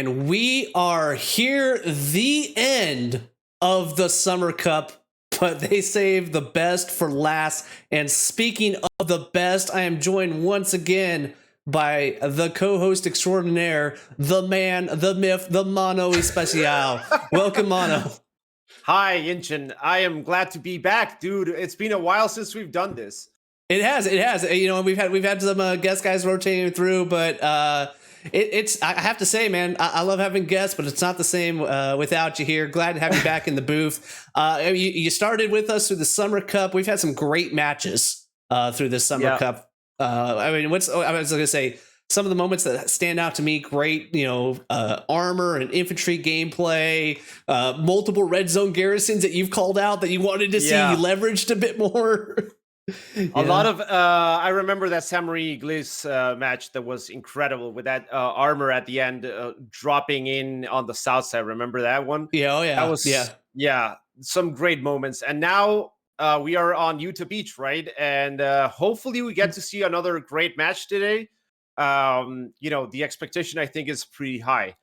And we are here, the end of the Summer Cup, but they saved the best for last. And speaking of the best, I am joined once again by the co-host extraordinaire, the man, the myth, the Mono Especial. Welcome, Mono. Hi, Yinchin. I am glad to be back, dude. It's been a while since we've done this. It has. You know, we've had some guest guys rotating through, but it's. I have to say, man, I love having guests, but it's not the same without you here. Glad to have you back in the booth. You started with us through the Summer Cup. We've had some great matches through this Summer Cup. I mean, I was going to say some of the moments that stand out to me. Great, armor and infantry gameplay. Multiple red zone garrisons that you've called out that you wanted to see leveraged a bit more. A lot of I remember that Samurai Gliss match that was incredible with that armor at the end dropping in on the south side. Remember that one? That was some great moments. And now we are on Utah Beach, right? And hopefully we get to see another great match today. The expectation I think is pretty high.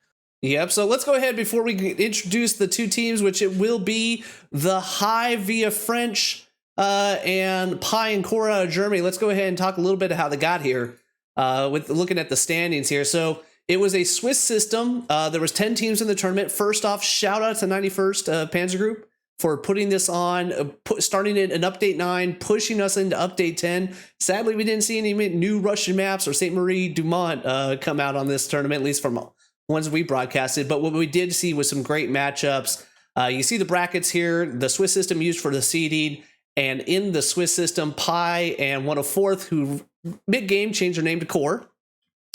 Yep. So let's go ahead before we introduce the two teams, which it will be the HIVE via French and Pi and Core out of Germany. Let's go ahead and talk a little bit of how they got here with looking at the standings here. So it was a Swiss system. There was 10 teams in the tournament. First off, shout out to 91st Panzer Group for putting this on, starting it in Update 9, pushing us into Update 10. Sadly, we didn't see any new Russian maps or St. Marie Dumont come out on this tournament, at least from ones we broadcasted. But what we did see was some great matchups. You see the brackets here, the Swiss system used for the seeding. And in the Swiss system, Pi and 104th, who mid-game changed their name to Core,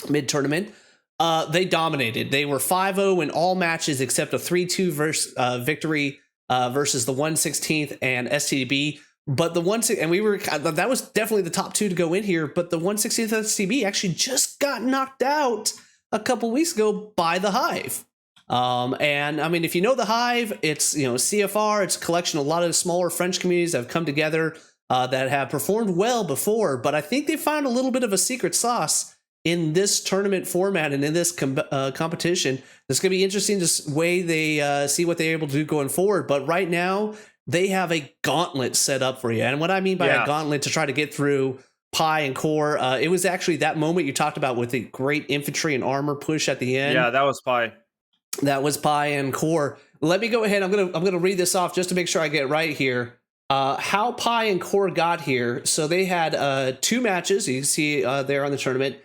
mid-tournament, they dominated. They were 5-0 in all matches except a 3-2 victory versus the 116th and STB. But the that was definitely the top two to go in here. But the 116th STB actually just got knocked out a couple weeks ago by the HIVE. And I mean, if you know the HIVE, it's, CFR, it's a collection of a lot of smaller French communities that have come together that have performed well before, but I think they found a little bit of a secret sauce in this tournament format and in this competition. It's going to be interesting to way they see what they're able to do going forward. But right now they have a gauntlet set up for you. And what I mean by a gauntlet to try to get through Pi and Core, it was actually that moment you talked about with the great infantry and armor push at the end. Yeah, that was Pi. That was Pi and Core. Let me go ahead. I'm gonna read this off just to make sure I get it right here. How Pi and Core got here. So they had two matches. You can see there on the tournament.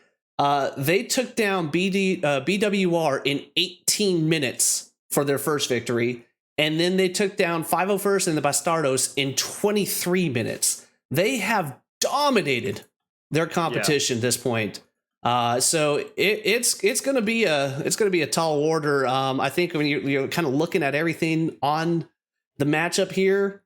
They took down BWR in 18 minutes for their first victory, and then they took down 501st and the Bastardos in 23 minutes. They have dominated their competition at this point. So it's going to be a tall order. I think when you're kind of looking at everything on the matchup here,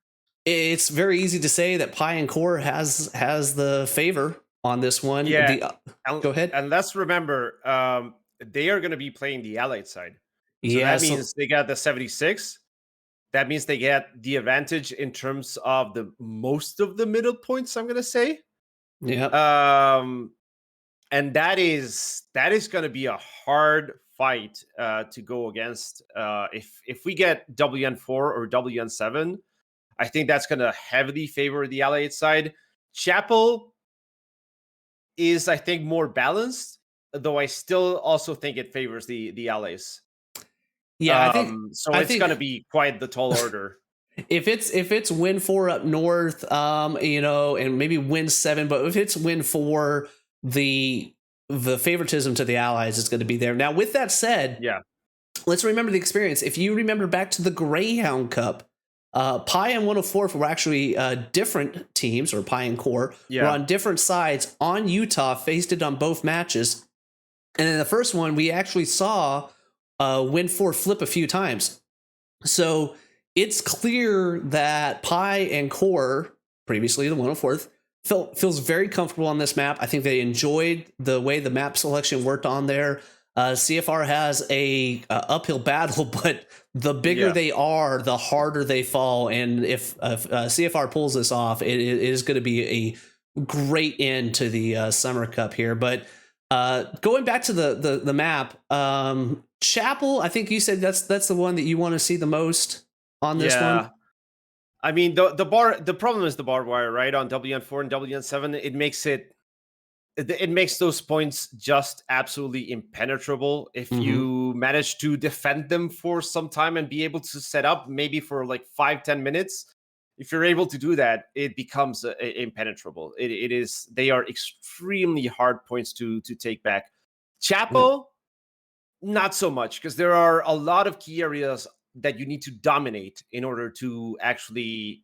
it's very easy to say that Pi and Core has the favor on this one. Yeah. Go ahead. And let's remember, they are going to be playing the Allied side. So that means they got the 76. That means they get the advantage in terms of the most of the middle points, I'm going to say. Yeah. And that is going to be a hard fight to go against. If we get WN4 or WN7, I think that's going to heavily favor the Allied side. Chapel is, I think, more balanced, though I still also think it favors the Allies. Yeah, I think going to be quite the tall order. If it's win 4 up north, and maybe win 7, but if it's win 4. The favoritism to the Allies is going to be there. Now, with that said, let's remember the experience. If you remember back to the Greyhound Cup, Pi and 104th were actually different teams, or Pi and Core were on different sides on Utah, faced it on both matches. And in the first one, we actually saw win 4 flip a few times. So it's clear that Pi and Core, previously the 104th, feels very comfortable on this map. I think they enjoyed the way the map selection worked on there. CFR has a uphill battle, but the bigger they are, the harder they fall. And if CFR pulls this off, it is going to be a great end to the Summer Cup here. But going back to the map, Chapel, I think you said that's the one that you want to see the most on this one. I mean, the problem is the barbed wire, right? On WN4 and WN7, it makes those points just absolutely impenetrable. If you manage to defend them for some time and be able to set up maybe for like 5-10 minutes, if you're able to do that, it becomes impenetrable. They are extremely hard points to take back. Chapel, not so much, because there are a lot of key areas that you need to dominate in order to actually,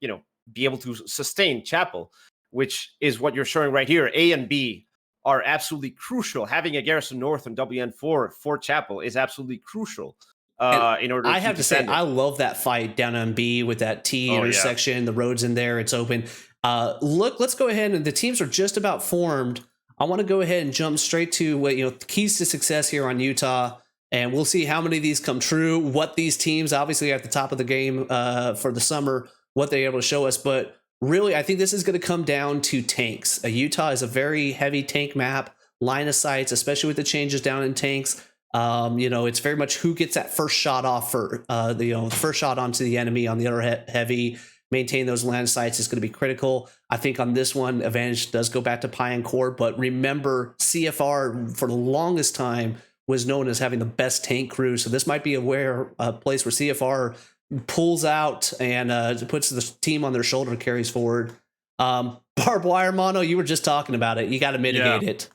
be able to sustain Chapel, which is what you're showing right here. A and B are absolutely crucial. Having a Garrison North and WN4 for Chapel is absolutely crucial in order. I have to say, I love that fight down on B with that T intersection. The road's in there; it's open. Let's go ahead, and the teams are just about formed. I want to go ahead and jump straight to what keys to success here on Utah. And we'll see how many of these come true, what these teams obviously are at the top of the game for the summer, what they're able to show us. But really, I think this is going to come down to tanks. Utah is a very heavy tank map, line of sights, especially with the changes down in tanks. It's very much who gets that first shot off for the first shot onto the enemy on the other heavy. Maintain those line of sights is going to be critical. I think on this one, advantage does go back to Pi and Core. But remember, CFR for the longest time was known as having the best tank crew. So this might be a place where CFR pulls out and puts the team on their shoulder and carries forward. Barbed wire, Mono, you were just talking about it. You got to mitigate it.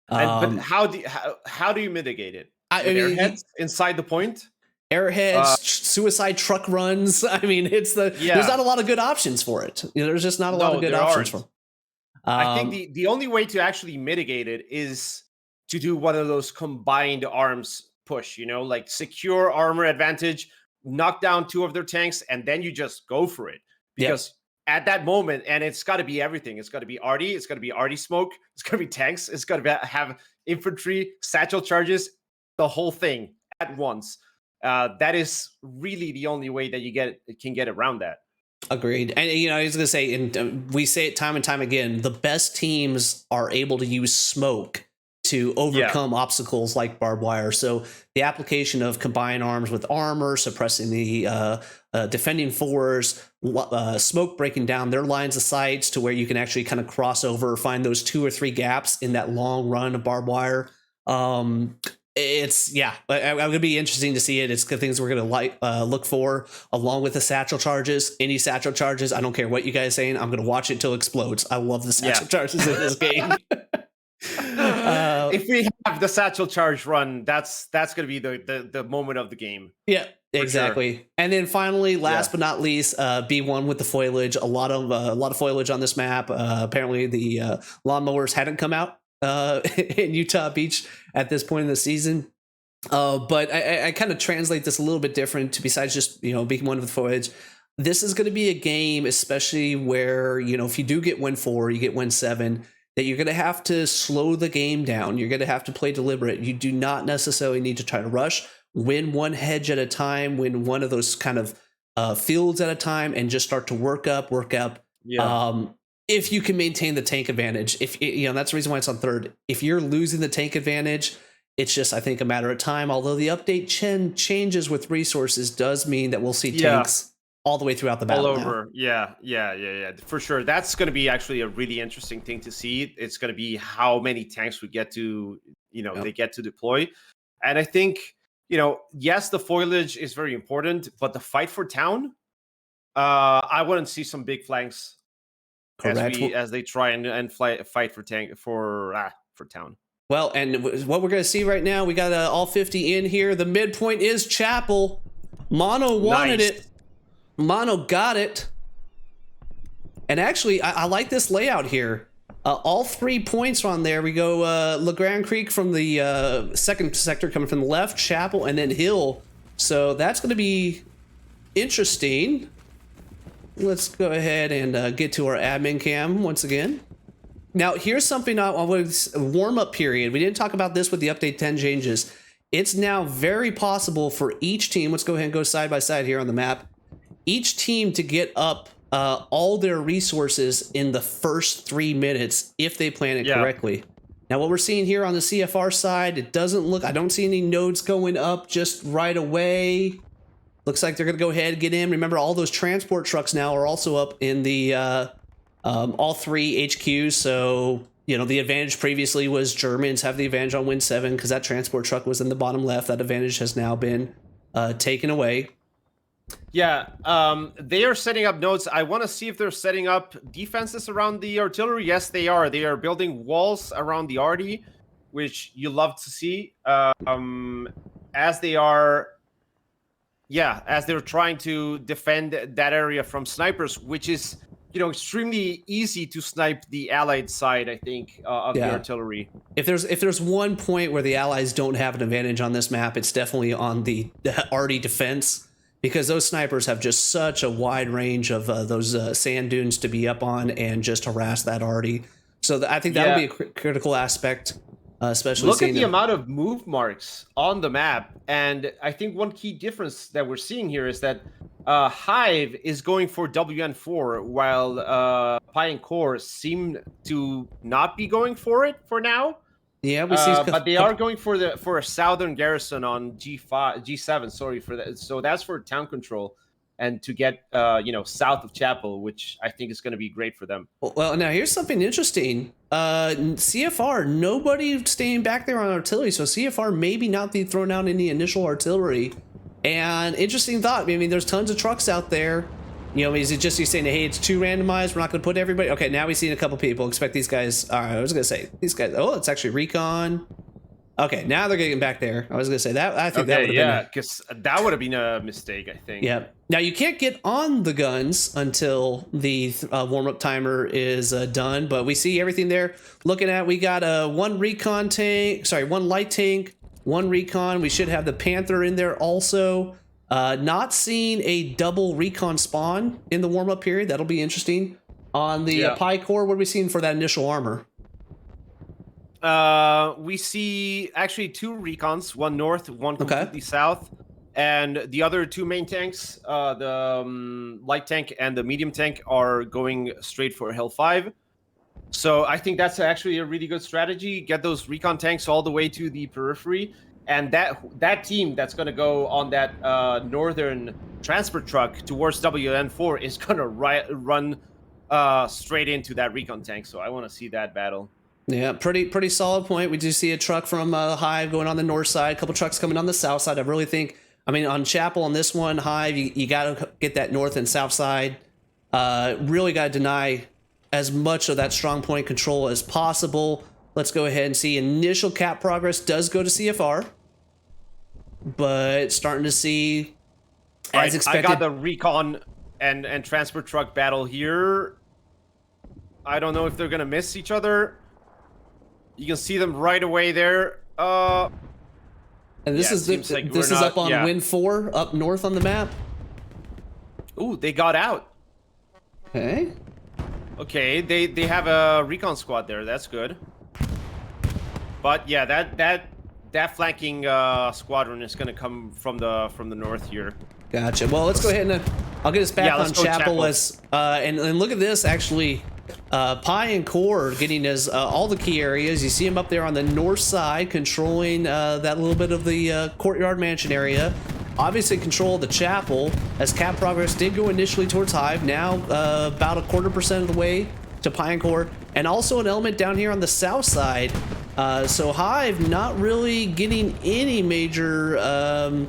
But how do you mitigate it? Airheads inside the point? Airheads, suicide truck runs. I mean, there's not a lot of good options for it. There's just not a lot of good options for it. I think the only way to actually mitigate it is to do one of those combined arms push, like secure armor advantage, knock down 2 of their tanks, and then you just go for it. Because at that moment, and it's got to be everything. It's got to be arty. It's got to be arty smoke. It's got to be tanks. It's got to have infantry, satchel charges, the whole thing at once. That is really the only way that you can get around that. Agreed. And, I was going to say, and we say it time and time again, the best teams are able to use smoke to overcome obstacles like barbed wire. So the application of combined arms with armor, suppressing the defending fours, smoke breaking down their lines of sights to where you can actually kind of cross over, find those 2 or 3 gaps in that long run of barbed wire. It's going to be interesting to see it. It's good things we're going to look for, along with the satchel charges. Any satchel charges, I don't care what you guys are saying, I'm going to watch it till it explodes. I love the satchel charges in this game. If we have the satchel charge run, that's going to be the moment of the game. Yeah, exactly. Sure. And then finally, last but not least, B1 with the foliage. A lot of foliage on this map. Apparently, the lawnmowers hadn't come out in Utah Beach at this point in the season. But I kind of translate this a little bit different to besides just B1 with foliage. This is going to be a game, especially where if you do get win 4, you get win 7. That you're going to have to slow the game down. You're going to have to play deliberate. You do not necessarily need to try to rush. Win one hedge at a time, win one of those kind of fields at a time, and just start to work up. Yeah. If you can maintain the tank advantage, if that's the reason why it's on 3rd. If you're losing the tank advantage, it's just, I think, a matter of time. Although the update changes with resources does mean that we'll see tanks all the way throughout the battle. All over. Yeah, for sure. That's going to be actually a really interesting thing to see. It's going to be how many tanks we get to, they get to deploy. And I think, yes, the foliage is very important, but the fight for town, I wouldn't see some big flanks as they try and fight for town. Well, and what we're going to see right now, we got all 50 in here. The midpoint is Chapel. Mono wanted it. Mono got it. And actually, I like this layout here. All 3 points on there. We go LeGrand Creek from the 2nd sector coming from the left, Chapel, and then Hill. So that's going to be interesting. Let's go ahead and get to our admin cam once again. Now, here's something I was warm-up period. We didn't talk about this with the update 10 changes. It's now very possible for each team. Let's go ahead and go side by side here on the map. Each team to get up all their resources in the first 3 minutes if they plan it correctly. Now, what we're seeing here on the CFR side, it doesn't look, I don't see any nodes going up just right away. Looks like they're going to go ahead and get in. Remember, all those transport trucks now are also up in the all 3 HQs. So, you know, the advantage previously was Germans have the advantage on Win 7 because that transport truck was in the bottom left. That advantage has now been taken away. Yeah, they are setting up nodes. I want to see if they're setting up defenses around the artillery. Yes, they are. They are building walls around the arty, which you love to see. As they are, as they're trying to defend that area from snipers, which is, you know, extremely easy to snipe the allied side, I think, of the artillery. If there's one point where the allies don't have an advantage on this map, it's definitely on the arty defense. Because those snipers have just such a wide range of those sand dunes to be up on and just harass that arty. So I think that'll be a critical aspect, especially. Look at the amount of move marks on the map, and I think one key difference that we're seeing here is that HIVE is going for WN4, while Pi and Core seem to not be going for it for now. Yeah, we see, but they are going for a southern garrison on G7. Sorry for that. So that's for town control and to get south of Chapel, which I think is going to be great for them. Well, now here's something interesting. CFR, nobody staying back there on artillery, so CFR maybe not be throwing out any initial artillery. And interesting thought. I mean, there's tons of trucks out there. You know, is it just you saying, hey, it's too randomized, we're not going to put everybody? Okay, now we've seen a couple people. Expect these guys. All right, I was going to say, these guys. Oh, it's actually recon. Okay, now they're getting back there. I was going to say that. I think that would have been. Because that would have been a mistake, I think. Yeah. Now, you can't get on the guns until the warm-up timer is done, but we see everything there. Looking at, we got one recon tank. Sorry, one light tank, one recon. We should have the Panther in there also. Not seeing a double recon spawn in the warm-up period. That'll be interesting. On the Pi Core, what are we seeing for that initial armor? We see actually 2 recons, one north, one completely south, and the other 2 main tanks, the light tank and the medium tank, are going straight for Hill 5. So I think that's actually a really good strategy. Get those recon tanks all the way to the periphery. And that team that's going to go on that northern transport truck towards WN4 is going to run straight into that recon tank. So I want to see that battle. Yeah, pretty solid point. We do see a truck from HIVE going on the north side, a couple trucks coming on the south side. I really think, I mean, on Chapel on this one, HIVE, you got to get that north and south side. Really got to deny as much of that strong point control as possible. Let's go ahead and see initial cap progress does go to CFR, but starting to see as expected. I got the recon and transport truck battle here. I don't know if they're gonna miss each other. You can see them right away there. And this is up on Win 4 up north on the map. Ooh, they got out. Okay, they have a recon squad there. That's good. But yeah, that flanking squadron is going to come from the north here. Gotcha. Well, let's go ahead and I'll get us back on Chapel as and look at this actually. Pi and Core getting as all the key areas. You see them up there on the north side, controlling that little bit of the courtyard mansion area. Obviously, control the Chapel as cap progress did go initially towards HIVE. Now about 0.25% of the way to Pi and Core, and also an element down here on the south side. So HIVE not really getting any major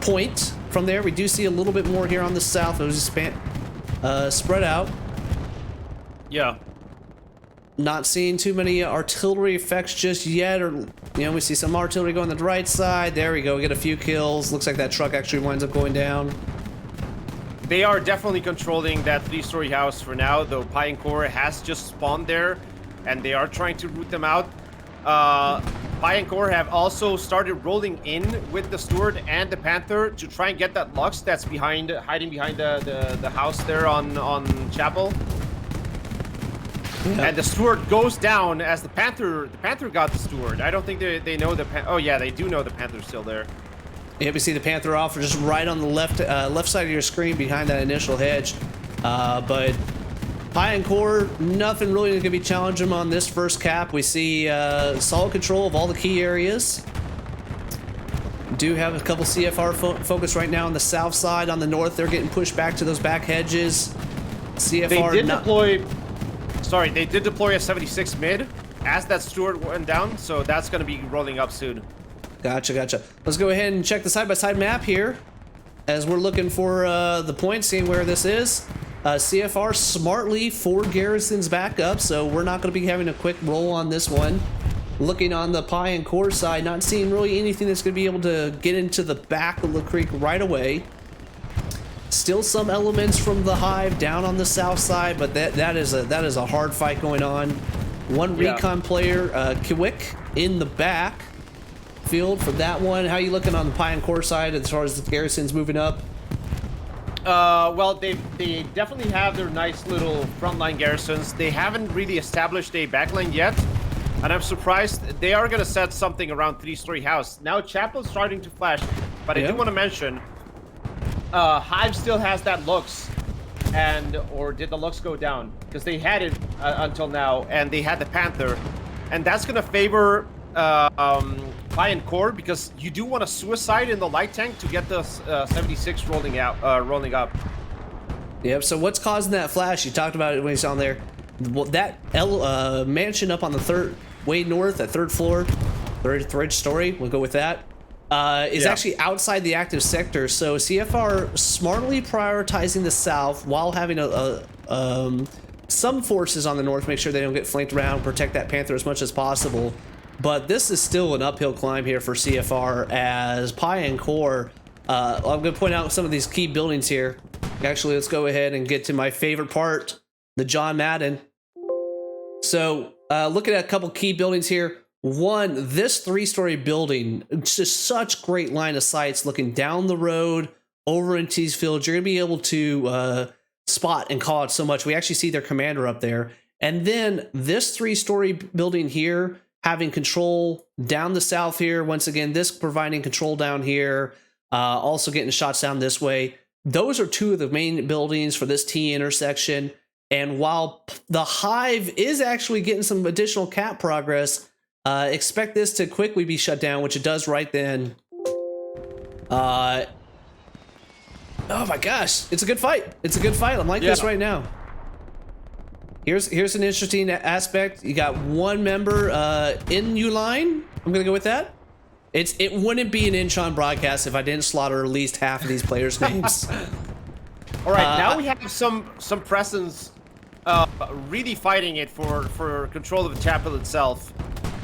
point from there. We do see a little bit more here on the south. It was spread out. Yeah. Not seeing too many artillery effects just yet, or we see some artillery going on the right side. There we go. We get a few kills. Looks like that truck actually winds up going down. They are definitely controlling that 3-story house for now, though Pi and Core has just spawned there, and they are trying to root them out. Pi and Core have also started rolling in with the Steward and the Panther to try and get that Lux that's hiding behind the house there on Chapel. Yeah. And the Steward goes down as the Panther got the Steward. I don't think they know the oh yeah, they do know the Panther's still there. Yeah, we see the Panther off just right on the left side of your screen behind that initial hedge. But Pi and Core, nothing really going to be challenging them on this first cap. We see solid control of all the key areas. Do have a couple CFR focus right now on the south side. On the north, they're getting pushed back to those back hedges. CFR they did deploy. Sorry, they did deploy a 76 mid as that Stewart went down, so that's going to be rolling up soon. Gotcha, gotcha. Let's go ahead and check the side-by-side map here as we're looking for the point, seeing where this is. CFR smartly 4 garrisons back up, so we're not going to be having a quick roll on this one. Looking on the Pi and Core side, not seeing really anything that's going to be able to get into the back of the creek right away. Still some elements from the Hive down on the south side, but that is a hard fight going on. One recon player, Kiwick, in the back field for that one. How you looking on the Pi and Core side as far as the garrisons moving up? Well, they definitely have their nice little frontline garrisons. They haven't really established a backline yet, and I'm surprised. They are going to set something around 3-story house. Now Chapel's starting to flash, but I do want to mention, Hive still has that Lux, or did the Lux go down? Because they had it until now, and they had the Panther, and that's going to favor Pi and Core, because you do want a suicide in the light tank to get the 76 rolling up. Yep. So what's causing that flash? You talked about it when it's on there. Well, that mansion up on the way north, that third floor, third story. We'll go with that. Is actually outside the active sector. So CFR smartly prioritizing the south while having some forces on the north, make sure they don't get flanked around, protect that Panther as much as possible. But this is still an uphill climb here for CFR as Pi and Core. I'm going to point out some of these key buildings here. Actually, let's go ahead and get to my favorite part, the John Madden. So looking at a couple key buildings here. One, this 3-story building, it's just such great line of sights looking down the road over into these fields. You're going to be able to spot and call out so much. We actually see their commander up there. And then this 3-story building here, having control down the south here. Once again, this providing control down here, also getting shots down this way. Those are 2 of the main buildings for this T intersection. And while the Hive is actually getting some additional cap progress, expect this to quickly be shut down, which it does right then. Oh my gosh, it's a good fight. It's a good fight. I'm like this right now. Here's an interesting aspect. You got one member in U-line. I'm gonna go with that. It wouldn't be an Incheon broadcast if I didn't slaughter at least half of these players' names. All right, now we have some presence, really fighting it for control of the chapel itself,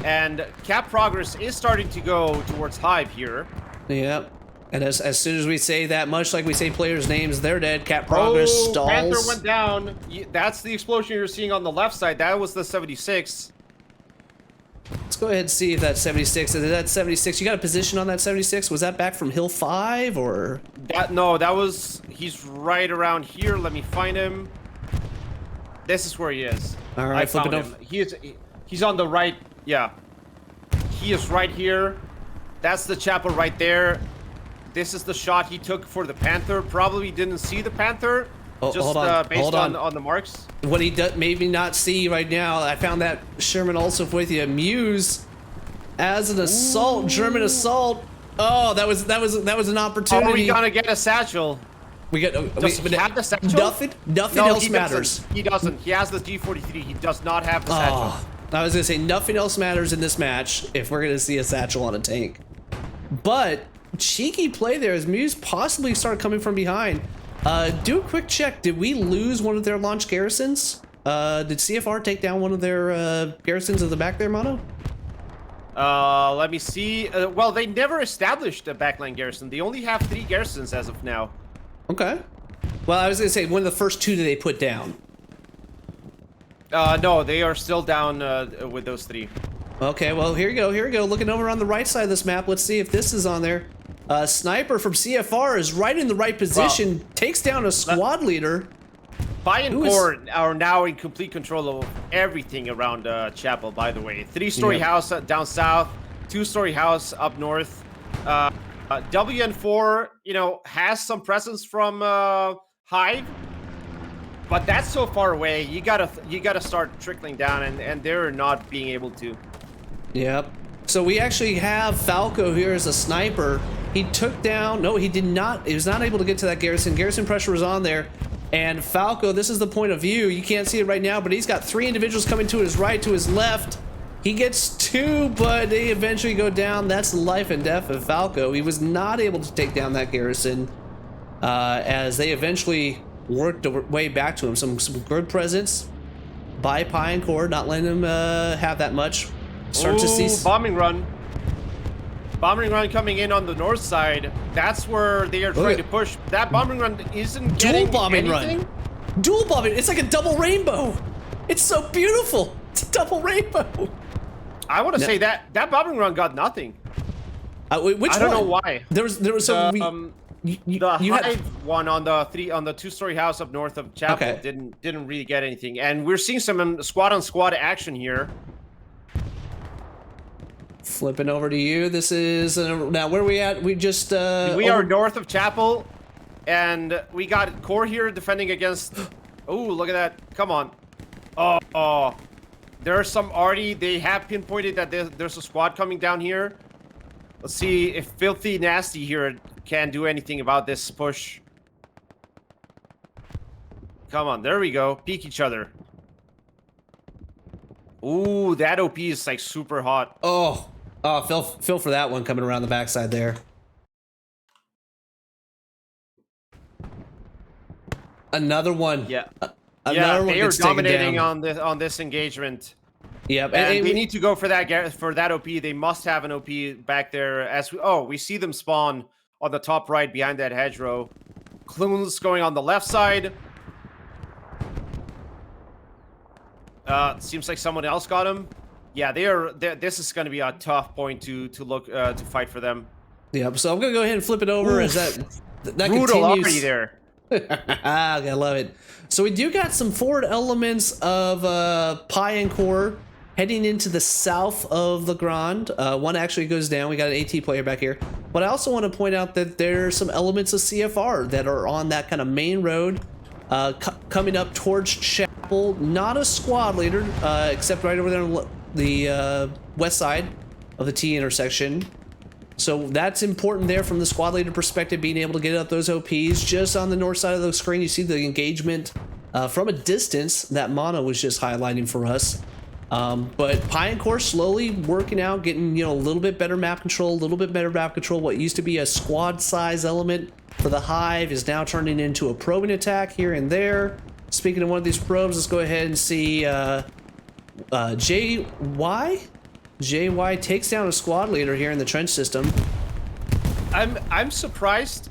and cap progress is starting to go towards Hive here. Yep. And as soon as we say that, much like we say players' names, they're dead. Cap progress stalls. Panther went down. That's the explosion you're seeing on the left side. That was the 76. Let's go ahead and see if that's 76. Is that 76? You got a position on that 76? Was that back from Hill 5 or? No, that was. He's right around here. Let me find him. This is where he is. All right, flip it up. He's on the right. Yeah. He is right here. That's the chapel right there. This is the shot he took for the Panther. Probably didn't see the Panther, just based on the marks. What he does maybe not see right now. I found that Sherman also with you. Muse as an assault, German assault. Oh, that was an opportunity. Are we gonna get a satchel? Does he have the satchel? Nothing else matters. He doesn't. He has the G43. He does not have the satchel. I was gonna say nothing else matters in this match if we're gonna see a satchel on a tank. But cheeky play there as Muse possibly start coming from behind. Do a quick check. Did we lose one of their launch garrisons? Did CFR take down one of their garrisons at the back there, Mono? Let me see. Well, they never established a backline garrison. They only have 3 garrisons as of now. Okay. Well, I was gonna say one of the first 2 that they put down. No, they are still down with those 3. Okay, well, here you go. Looking over on the right side of this map. Let's see if this is on there. Sniper from CFR is right in the right position, takes down a squad leader. Pi and Core are now in complete control of everything around Chapel, by the way. 3-story house down south, 2-story house up north. WN4, has some presence from Hive, But that's so far away. You gotta start trickling down, and they're not being able to. Yep. So we actually have Falco here as a sniper. He took down, no, he did not, he was not able to get to that Garrison. Garrison pressure was on there. And Falco, this is the point of view. You can't see it right now, but he's got 3 individuals coming to his right, to his left. He gets 2, but they eventually go down. That's life and death of Falco. He was not able to take down that Garrison as they eventually worked their way back to him. Some good presence by Pi and Core, not letting him have that much. Start to see bombing run. Bombing run coming in on the north side. That's where they are trying to push. That bombing run isn't getting dual bombing anything. run. Dual bombing. It's like a double rainbow. It's so beautiful. It's a double rainbow. I want to say that bombing run got nothing. Which I don't one? know why. There was some. The HIVE one on the 2-story house up north of Chapel Okay. didn't really get anything, and we're seeing some squad on squad action here. Flipping over to you. This is now where are we at? We just We are north of Chapel, and we got Core here defending against. Oh, look at that! Come on. Oh, there's some already. They have pinpointed that there's a squad coming down here. Let's see if Filthy Nasty here can do anything about this push. Come on, there we go. Peek each other. Ooh, that OP is like super hot. Oh, feel for that one coming around the backside there. Another one. Yeah. Another one they are gets taken dominating down. on this engagement. Yep, And they need to go for that OP. They must have an OP back there. We see them spawn on the top right behind that hedgerow. Clunes going on the left side. Seems like someone else got him. Yeah, this is going to be a tough point to look to fight for them. Yep. So I'm gonna go ahead and flip it over. Oof. As that Brutal already continues. there. I love it. So we do got some forward elements of Pi and Core heading into the south of the Grand. One actually goes down. We got an AT player back here. But I also want to point out that there's some elements of CFR that are on that kind of main road coming up towards Chapel. Not a squad leader, except right over there on the west side of the T intersection. So that's important there from the squad leader perspective, being able to get up those OPs. Just on the north side of the screen, you see the engagement from a distance that Mono was just highlighting for us. But Pi and Core slowly working out, getting a little bit better map control, a little bit better map control. What used to be a squad size element for the Hive is now turning into a probing attack here and there. Speaking of one of these probes, let's go ahead and see JY takes down a squad leader here in the trench system. I'm surprised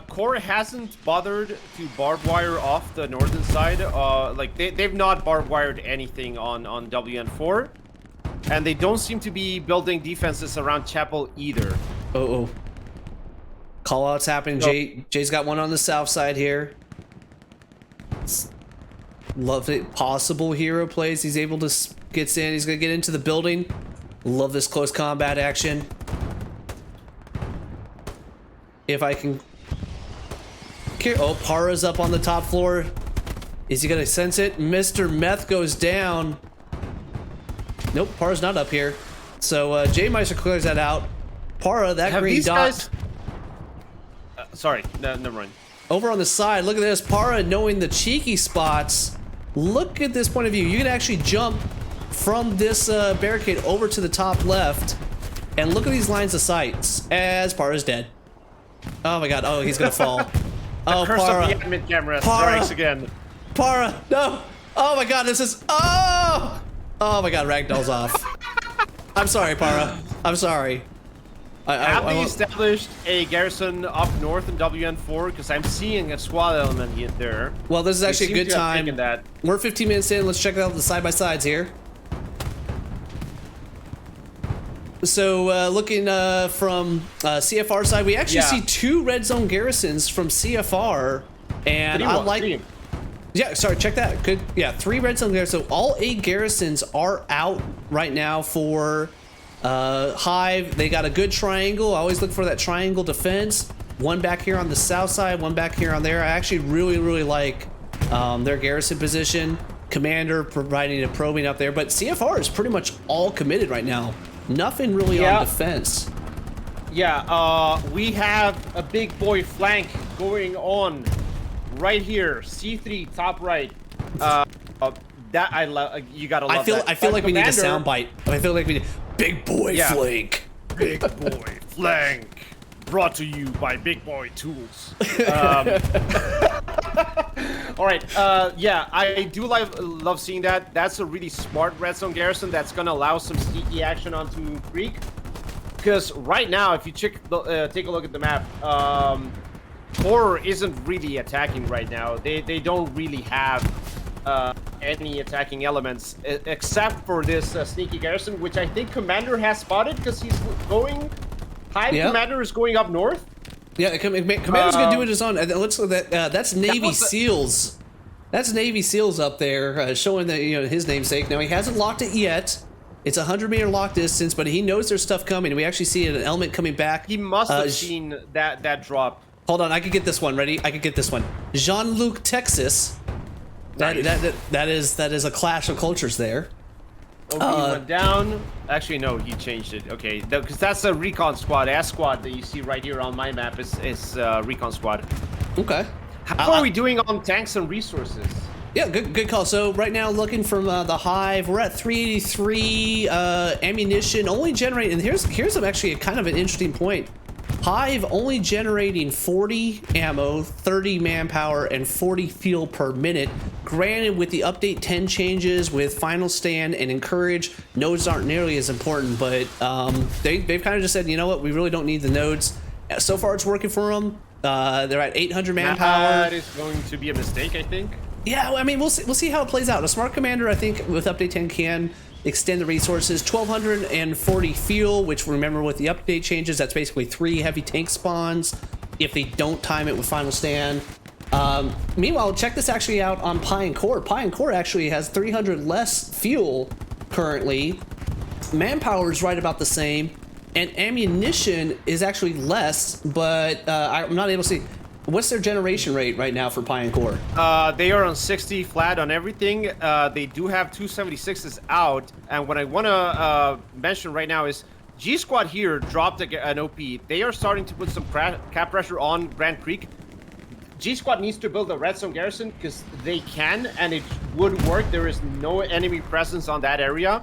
Core hasn't bothered to barbed wire off the northern side. Like they've not barbed wired anything on WN4, and they don't seem to be building defenses around Chapel either. Oh, call outs happening. Jay's got one on the south side here. Love it. Possible hero plays. He's able to gets in. He's gonna get into the building. Love this close combat action. If I can. Oh, Para's up on the top floor. Is he gonna sense it? Mr. Meth goes down. Nope, Para's not up here. So Jay Meister clears that out. Para, that Have green these dot. guys... sorry, never mind. Over on the side, look at this. Para knowing the cheeky spots. Look at this point of view. You can actually jump from this barricade over to the top left. And look at these lines of sights as Para's dead. Oh my god. Oh, he's gonna fall. Oh, Curse Para. of the admin camera Para. strikes again. Para, no. Oh my god, this is... Oh! Oh my god, Ragdoll's off. I'm sorry, Para. I'm sorry. Have they established a garrison up north in WN4? Because I'm seeing a squad element here there. Well, this is actually a good time. That. We're 15 minutes in. Let's check out the side-by-sides here. So, looking from CFR side, we actually see 2 red zone garrisons from CFR. And I like... Yeah, sorry, check that. Good. Yeah, 3 red zone garrisons. So all 8 garrisons are out right now for... Hive. They got a good triangle. I always look for that triangle defense. One back here on the south side, one back here on there. I actually really like their garrison position. Commander providing a probing up there, but CFR is pretty much all committed right now. Nothing really on defense. Yeah, we have a big boy flank going on right here. C3 top right. That I love. You gotta love that. I feel like we need a soundbite. I feel like we need big boy flank. Big boy flank. Brought to you by Big Boy Tools. All right. Yeah, I do love seeing that. That's a really smart red zone garrison that's gonna allow some sneaky action onto Creek. Because right now, if you take a look at the map, Horror isn't really attacking right now. They don't really have any attacking elements except for this sneaky garrison, which I think Commander has spotted because he's going. HIVE Commander is going up north. Yeah, Commander's gonna do it his own. It looks like that's Navy SEALs. That's Navy SEALs up there, showing that his namesake. Now he hasn't locked it yet. It's a 100-meter lock distance, but he knows there's stuff coming. We actually see an element coming back. He must have seen that drop. Hold on, I could get this one. Ready? I could get this one. Jean-Luc, Texas. Nice. That is a clash of cultures there. Okay, went down. Actually, no, he changed it. Okay, because that's a recon squad. S squad that you see right here on my map is recon squad. Okay. How are we doing on tanks and resources? Yeah, good call. So right now, looking from the HIVE, we're at 383 ammunition, only generating. And here's actually a kind of an interesting point. HIVE only generating 40 ammo, 30 manpower, and 40 fuel per minute. Granted, with the update 10 changes, with Final Stand and Encourage, nodes aren't nearly as important, but they've kind of just said, you know what, we really don't need the nodes. So far, it's working for them. They're at 800 manpower. That is going to be a mistake, I think. Yeah, I mean, we'll see how it plays out. A smart commander, I think, with update 10 can extend the resources. 1,240 fuel, which remember with the update changes, that's basically 3 heavy tank spawns if they don't time it with Final Stand. Meanwhile, check this actually out on Pi and Core. Pi and Core actually has 300 less fuel currently. Manpower is right about the same, and ammunition is actually less, but I'm not able to see. What's their generation rate right now for Pi and Core? They are on 60 flat on everything. They do have 276s out, and what I want to mention right now is G Squad here dropped an OP. They are starting to put some cap pressure on Grand Creek. G Squad needs to build a red zone garrison because they can, and it would work. There is no enemy presence on that area.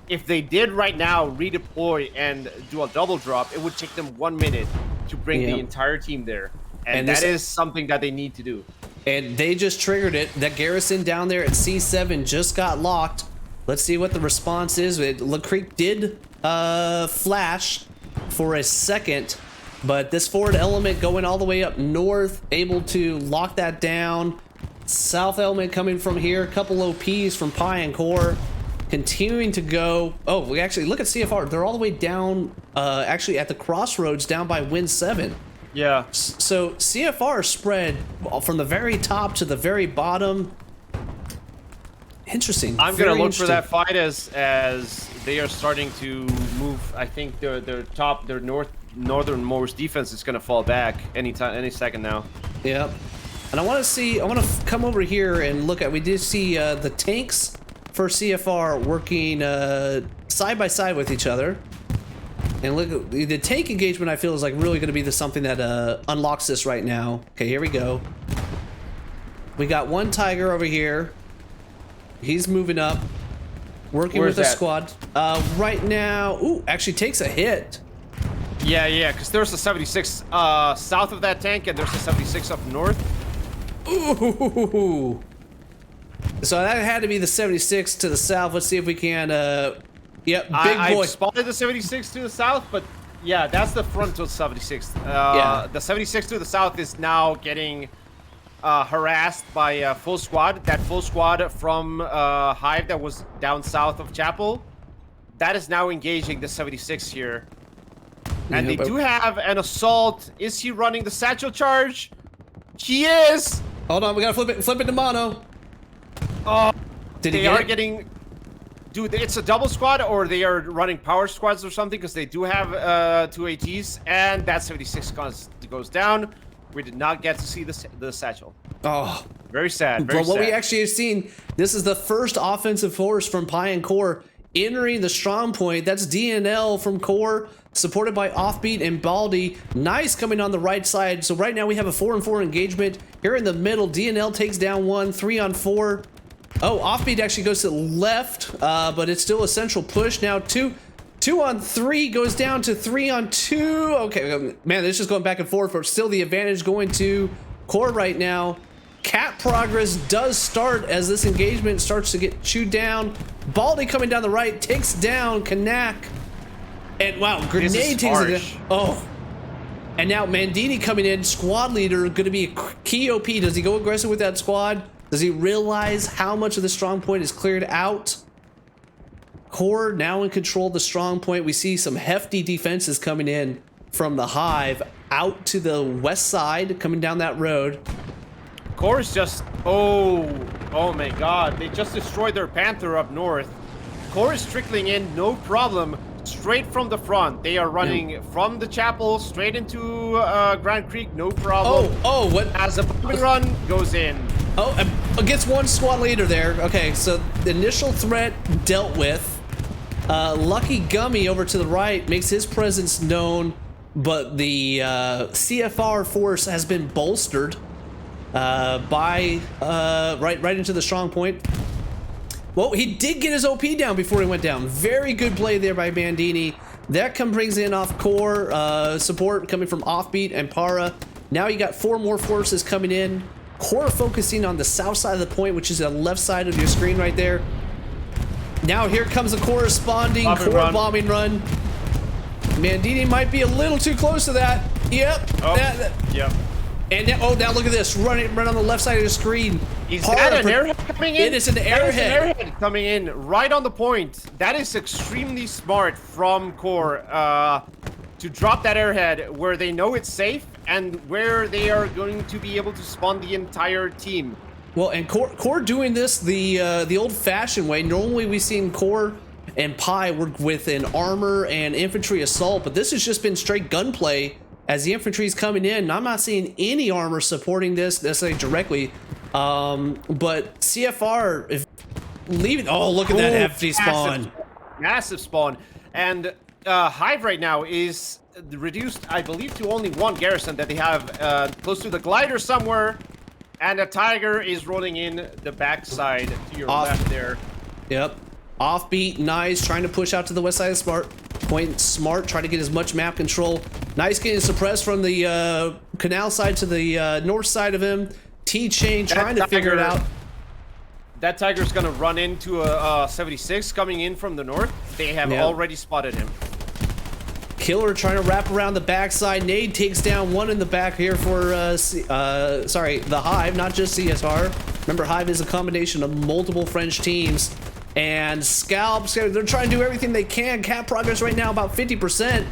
If they did right now redeploy and do a double drop, it would take them 1 minute to bring the entire team there. And that is something that they need to do. And they just triggered it. That garrison down there at C7 just got locked. Let's see what the response is. La Creek did flash for a second, but this forward element going all the way up north, able to lock that down. South element coming from here. A couple OPs from Pi and Core. Continuing to go. Oh, we actually look at CFR. They're all the way down, actually at the crossroads down by Win 7. Yeah. So CFR spread from the very top to the very bottom. Interesting. I'm gonna look for that fight as they are starting to move. I think their northernmost defense is gonna fall back any second now. Yep. And I want to come over here and look at. We did see the tanks for CFR working side by side with each other. And look, the tank engagement I feel is like really going to be something that unlocks this right now. Okay, here we go. We got one Tiger over here. He's moving up, working with the squad. Right now, ooh, actually takes a hit. Yeah, because there's a 76 south of that tank, and there's a 76 up north. Ooh. So that had to be the 76 to the south. Let's see if we can. Yep, big boy. I spotted the 76 to the south, but yeah, that's the frontal 76. The 76 to the south is now getting harassed by a full squad. That full squad from HIVE that was down south of Chapel, that is now engaging the 76 here. And they do have an assault. Is he running the satchel charge? He is! Hold on, we gotta flip it to mono. Oh, they are getting... Dude, it's a double squad, or they are running power squads or something, because they do have 2 ATs, and that 76 goes down. We did not get to see the satchel. Oh, very sad. But what we actually have seen, this is the first offensive force from Pi and Core entering the strong point. That's DNL from Core, supported by Offbeat and Baldy. Nice coming on the right side. So right now we have a 4-on-4 engagement. Here in the middle, DNL takes down one, 3-on-4. Oh, Offbeat actually goes to the left, but it's still a central push. Now 2-on-3 goes down to 3-on-2. Okay, man, this is going back and forth, but still the advantage going to Core right now. Cat progress does start as this engagement starts to get chewed down. Baldy coming down the right takes down Kanak. And wow, grenade takes it down. Oh. And now Mandini coming in, squad leader, going to be a key OP. Does he go aggressive with that squad? Does he realize how much of the strong point is cleared out? Core now in control of the strong point. We see some hefty defenses coming in from the Hive out to the west side, coming down that road. Core is just, oh my god, they just destroyed their Panther up north. Core is trickling in, no problem, straight from the front. They are running from the chapel straight into Grand Creek, no problem. Oh, what? As a run goes in. Oh, gets one squad leader there. Okay, so the initial threat dealt with. Lucky Gummy over to the right makes his presence known, but the CFR force has been bolstered by right into the strong point. Well, he did get his OP down before he went down. Very good play there by Bandini. That brings in off Core support coming from Offbeat and Para. Now you got 4 more forces coming in. Core focusing on the south side of the point, which is the left side of your screen right there. Now here comes a corresponding Core bombing run. Mandini might be a little too close to that. Yep. Oh, yep. And now, now look at this, right on the left side of the screen. Is that an airhead coming in? It is an airhead. Coming in right on the point. That is extremely smart from Core to drop that airhead where they know it's safe and where they are going to be able to spawn the entire team. Well, and Core doing this the old-fashioned way. Normally we've seen Core and Pi work with an armor and infantry assault, but this has just been straight gunplay as the infantry is coming in. I'm not seeing any armor supporting this necessarily directly, but CFR if leaving. Oh, look at that hefty spawn! Massive spawn, and Hive right now is reduced, I believe, to only 1 garrison that they have close to the glider somewhere. And a Tiger is rolling in the backside to your left there. Yep. Offbeat, nice. Trying to push out to the west side of Smart. Point Smart, trying to get as much map control. Nice getting suppressed from the canal side to the north side of him. T-Chain trying to figure it out. That Tiger's going to run into a 76 coming in from the north. They have already spotted him. Killer trying to wrap around the backside. Nade takes down one in the back here for, the Hive, not just CSR. Remember, Hive is a combination of multiple French teams. And Scalps, they're trying to do everything they can. Cap progress right now about 50%.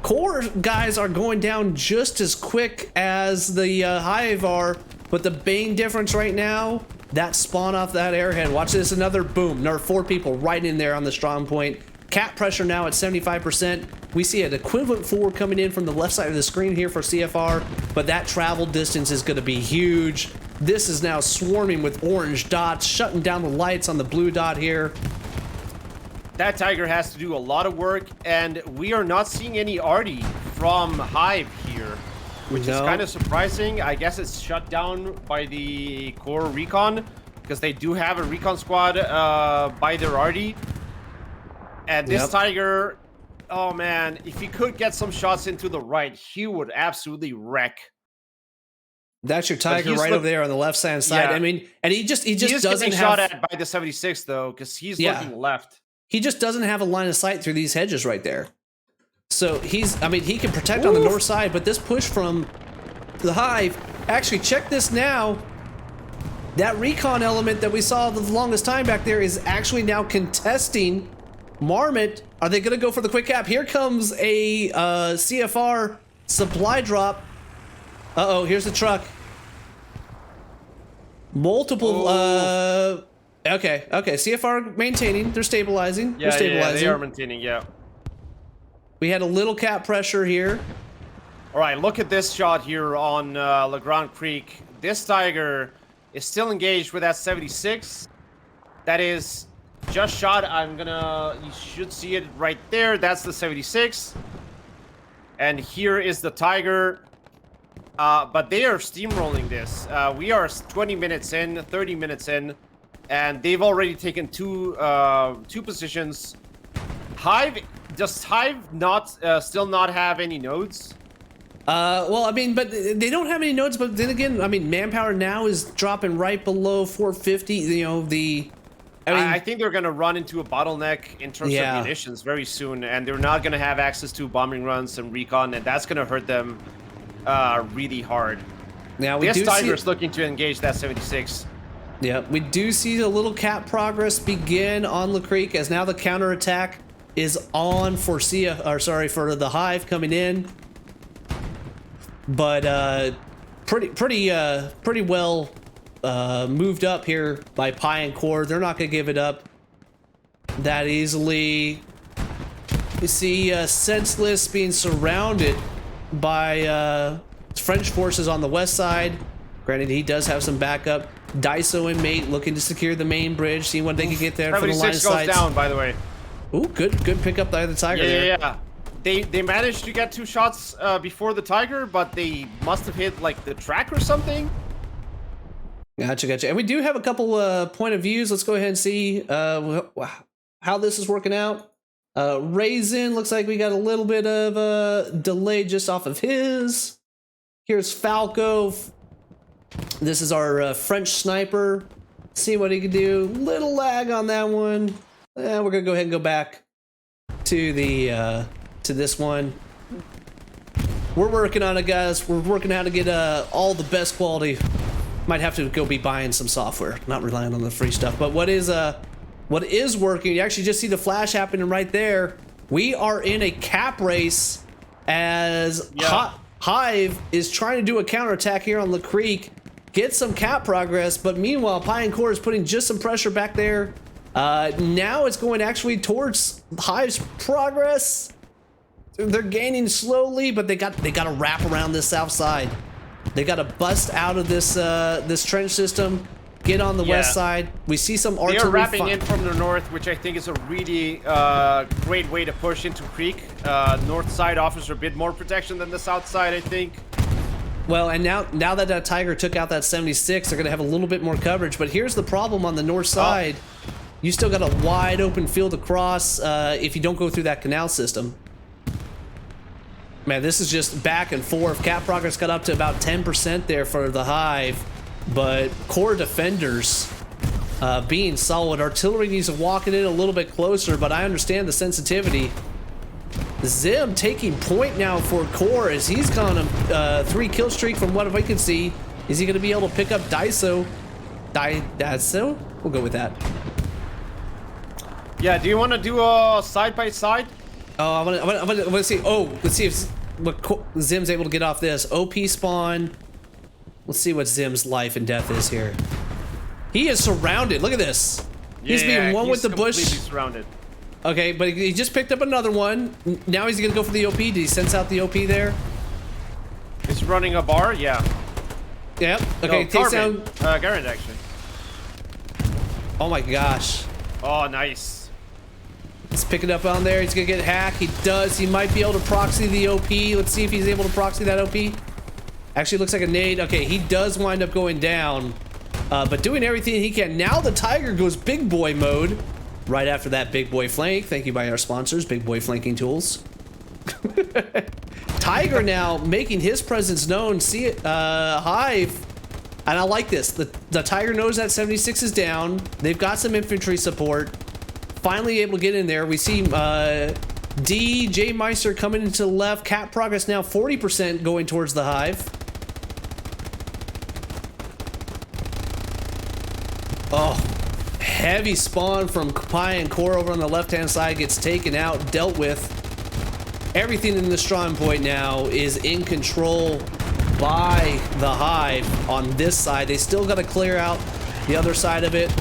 Core guys are going down just as quick as the Hive are. But the main difference right now, that spawn off that airhead. Watch this, another boom. There are 4 people right in there on the strong point. Cap pressure now at 75%. We see an equivalent 4 coming in from the left side of the screen here for CFR, but that travel distance is going to be huge. This is now swarming with orange dots, shutting down the lights on the blue dot here. That Tiger has to do a lot of work, and we are not seeing any Artie from Hive here, which is kind of surprising. I guess it's shut down by the Core Recon, because they do have a Recon squad by their Artie. And this Tiger, oh man, if he could get some shots into the right, he would absolutely wreck. That's your Tiger right over there on the left hand side. Yeah. I mean, and he just doesn't have shot at by the 76 though, because he's looking left. He just doesn't have a line of sight through these hedges right there. So he can protect on the north side, but this push from the Hive, actually check this now. That recon element that we saw the longest time back there is actually now contesting Marmot. Are they going to go for the quick cap? Here comes a CFR supply drop. Uh-oh, here's the truck. Multiple, okay, CFR maintaining. They're stabilizing. Yeah, they are maintaining, yeah. We had a little cap pressure here. All right, look at this shot here on LeGrand Creek. This Tiger is still engaged with that 76. That is just shot. You should see it right there. That's the 76. And here is the Tiger. But they are steamrolling this. We are 20 minutes in, 30 minutes in, and they've already taken two positions. Does Hive not still not have any nodes? Well, I mean, but they don't have any nodes, but then again, I mean, manpower now is dropping right below 450, you know, I think they're going to run into a bottleneck in terms of munitions very soon, and they're not going to have access to bombing runs and recon, and that's going to hurt them really hard. Now, this Tiger's looking to engage that 76. Yeah, we do see a little cap progress begin on the Creek, as now the counterattack is on for for the Hive coming in. But pretty well moved up here by Pi and Core. They're not gonna give it up that easily. You see Senseless being surrounded by French forces on the west side. Granted, he does have some backup. Daiso and Mate looking to secure the main bridge, see what they can get there for the line of sight. 76 goes down, by the way. Ooh, good pickup by the Tiger there. Yeah. They managed to get 2 shots before the Tiger, but they must have hit like the track or something. Gotcha. And we do have a couple point of views. Let's go ahead and see how this is working out. Raisin, looks like we got a little bit of a delay just off of his. Here's Falco. This is our French sniper. See what he can do. Little lag on that one. We're gonna go ahead and go back to the to this one. We're working on it, guys. We're working how to get all the best quality. Might have to go be buying some software, not relying on the free stuff. But what is working, you actually just see the flash happening right there. We are in a cap race as Hive is trying to do a counterattack here on the Creek, get some cap progress, but meanwhile Pi and Core is putting just some pressure back there. Now it's going actually towards Hive's progress. They're gaining slowly, but they got to wrap around this south side. They got to bust out of this this trench system, get on the west side. We see some artillery. They are wrapping in from the north, which I think is a really great way to push into Creek. North side offers a bit more protection than the south side, I think. Well, and now that that Tiger took out that 76, they're going to have a little bit more coverage. But here's the problem on the north side. You still got a wide open field across if you don't go through that canal system. Man, this is just back and forth. Cap progress got up to about 10% there for the Hive, but Core defenders being solid. Artillery needs to walk it in a little bit closer, but I understand the sensitivity. Zim taking point now for Core as he's gone a 3 kill streak from what we can see. Is he going to be able to pick up Daiso? Daiso? We'll go with that. Yeah, do you want to do a side by side? Oh, I want to see. Oh, let's see if Zim's able to get off this. OP spawn. Let's see what Zim's life and death is here. He is surrounded. Look at this. He's being one with the bush. Surrounded. Okay, but he just picked up another one. Now he's gonna go for the OP. Did he sense out the OP there? He's running a bar. Yeah. Yep. Okay. Takes down. Garrett actually. Oh my gosh. Oh, nice. Let's pick it up on there. He's gonna get hacked. He does. He might be able to proxy the OP. Let's see if he's able to proxy that OP. Actually, looks like a nade. Okay, he does wind up going down, but doing everything he can. Now the Tiger goes big boy mode. Right after that big boy flank. Thank you by our sponsors, Big Boy Flanking Tools. Tiger now making his presence known. See it, Hive. And I like this. The Tiger knows that 76 is down. They've got some infantry support. Finally able to get in there. We see J Meister coming into the left. Cap progress now 40% going towards the Hive. Oh, heavy spawn from Pi and Core over on the left-hand side gets taken out, dealt with. Everything in the strong point now is in control by the Hive on this side. They still got to clear out the other side of it.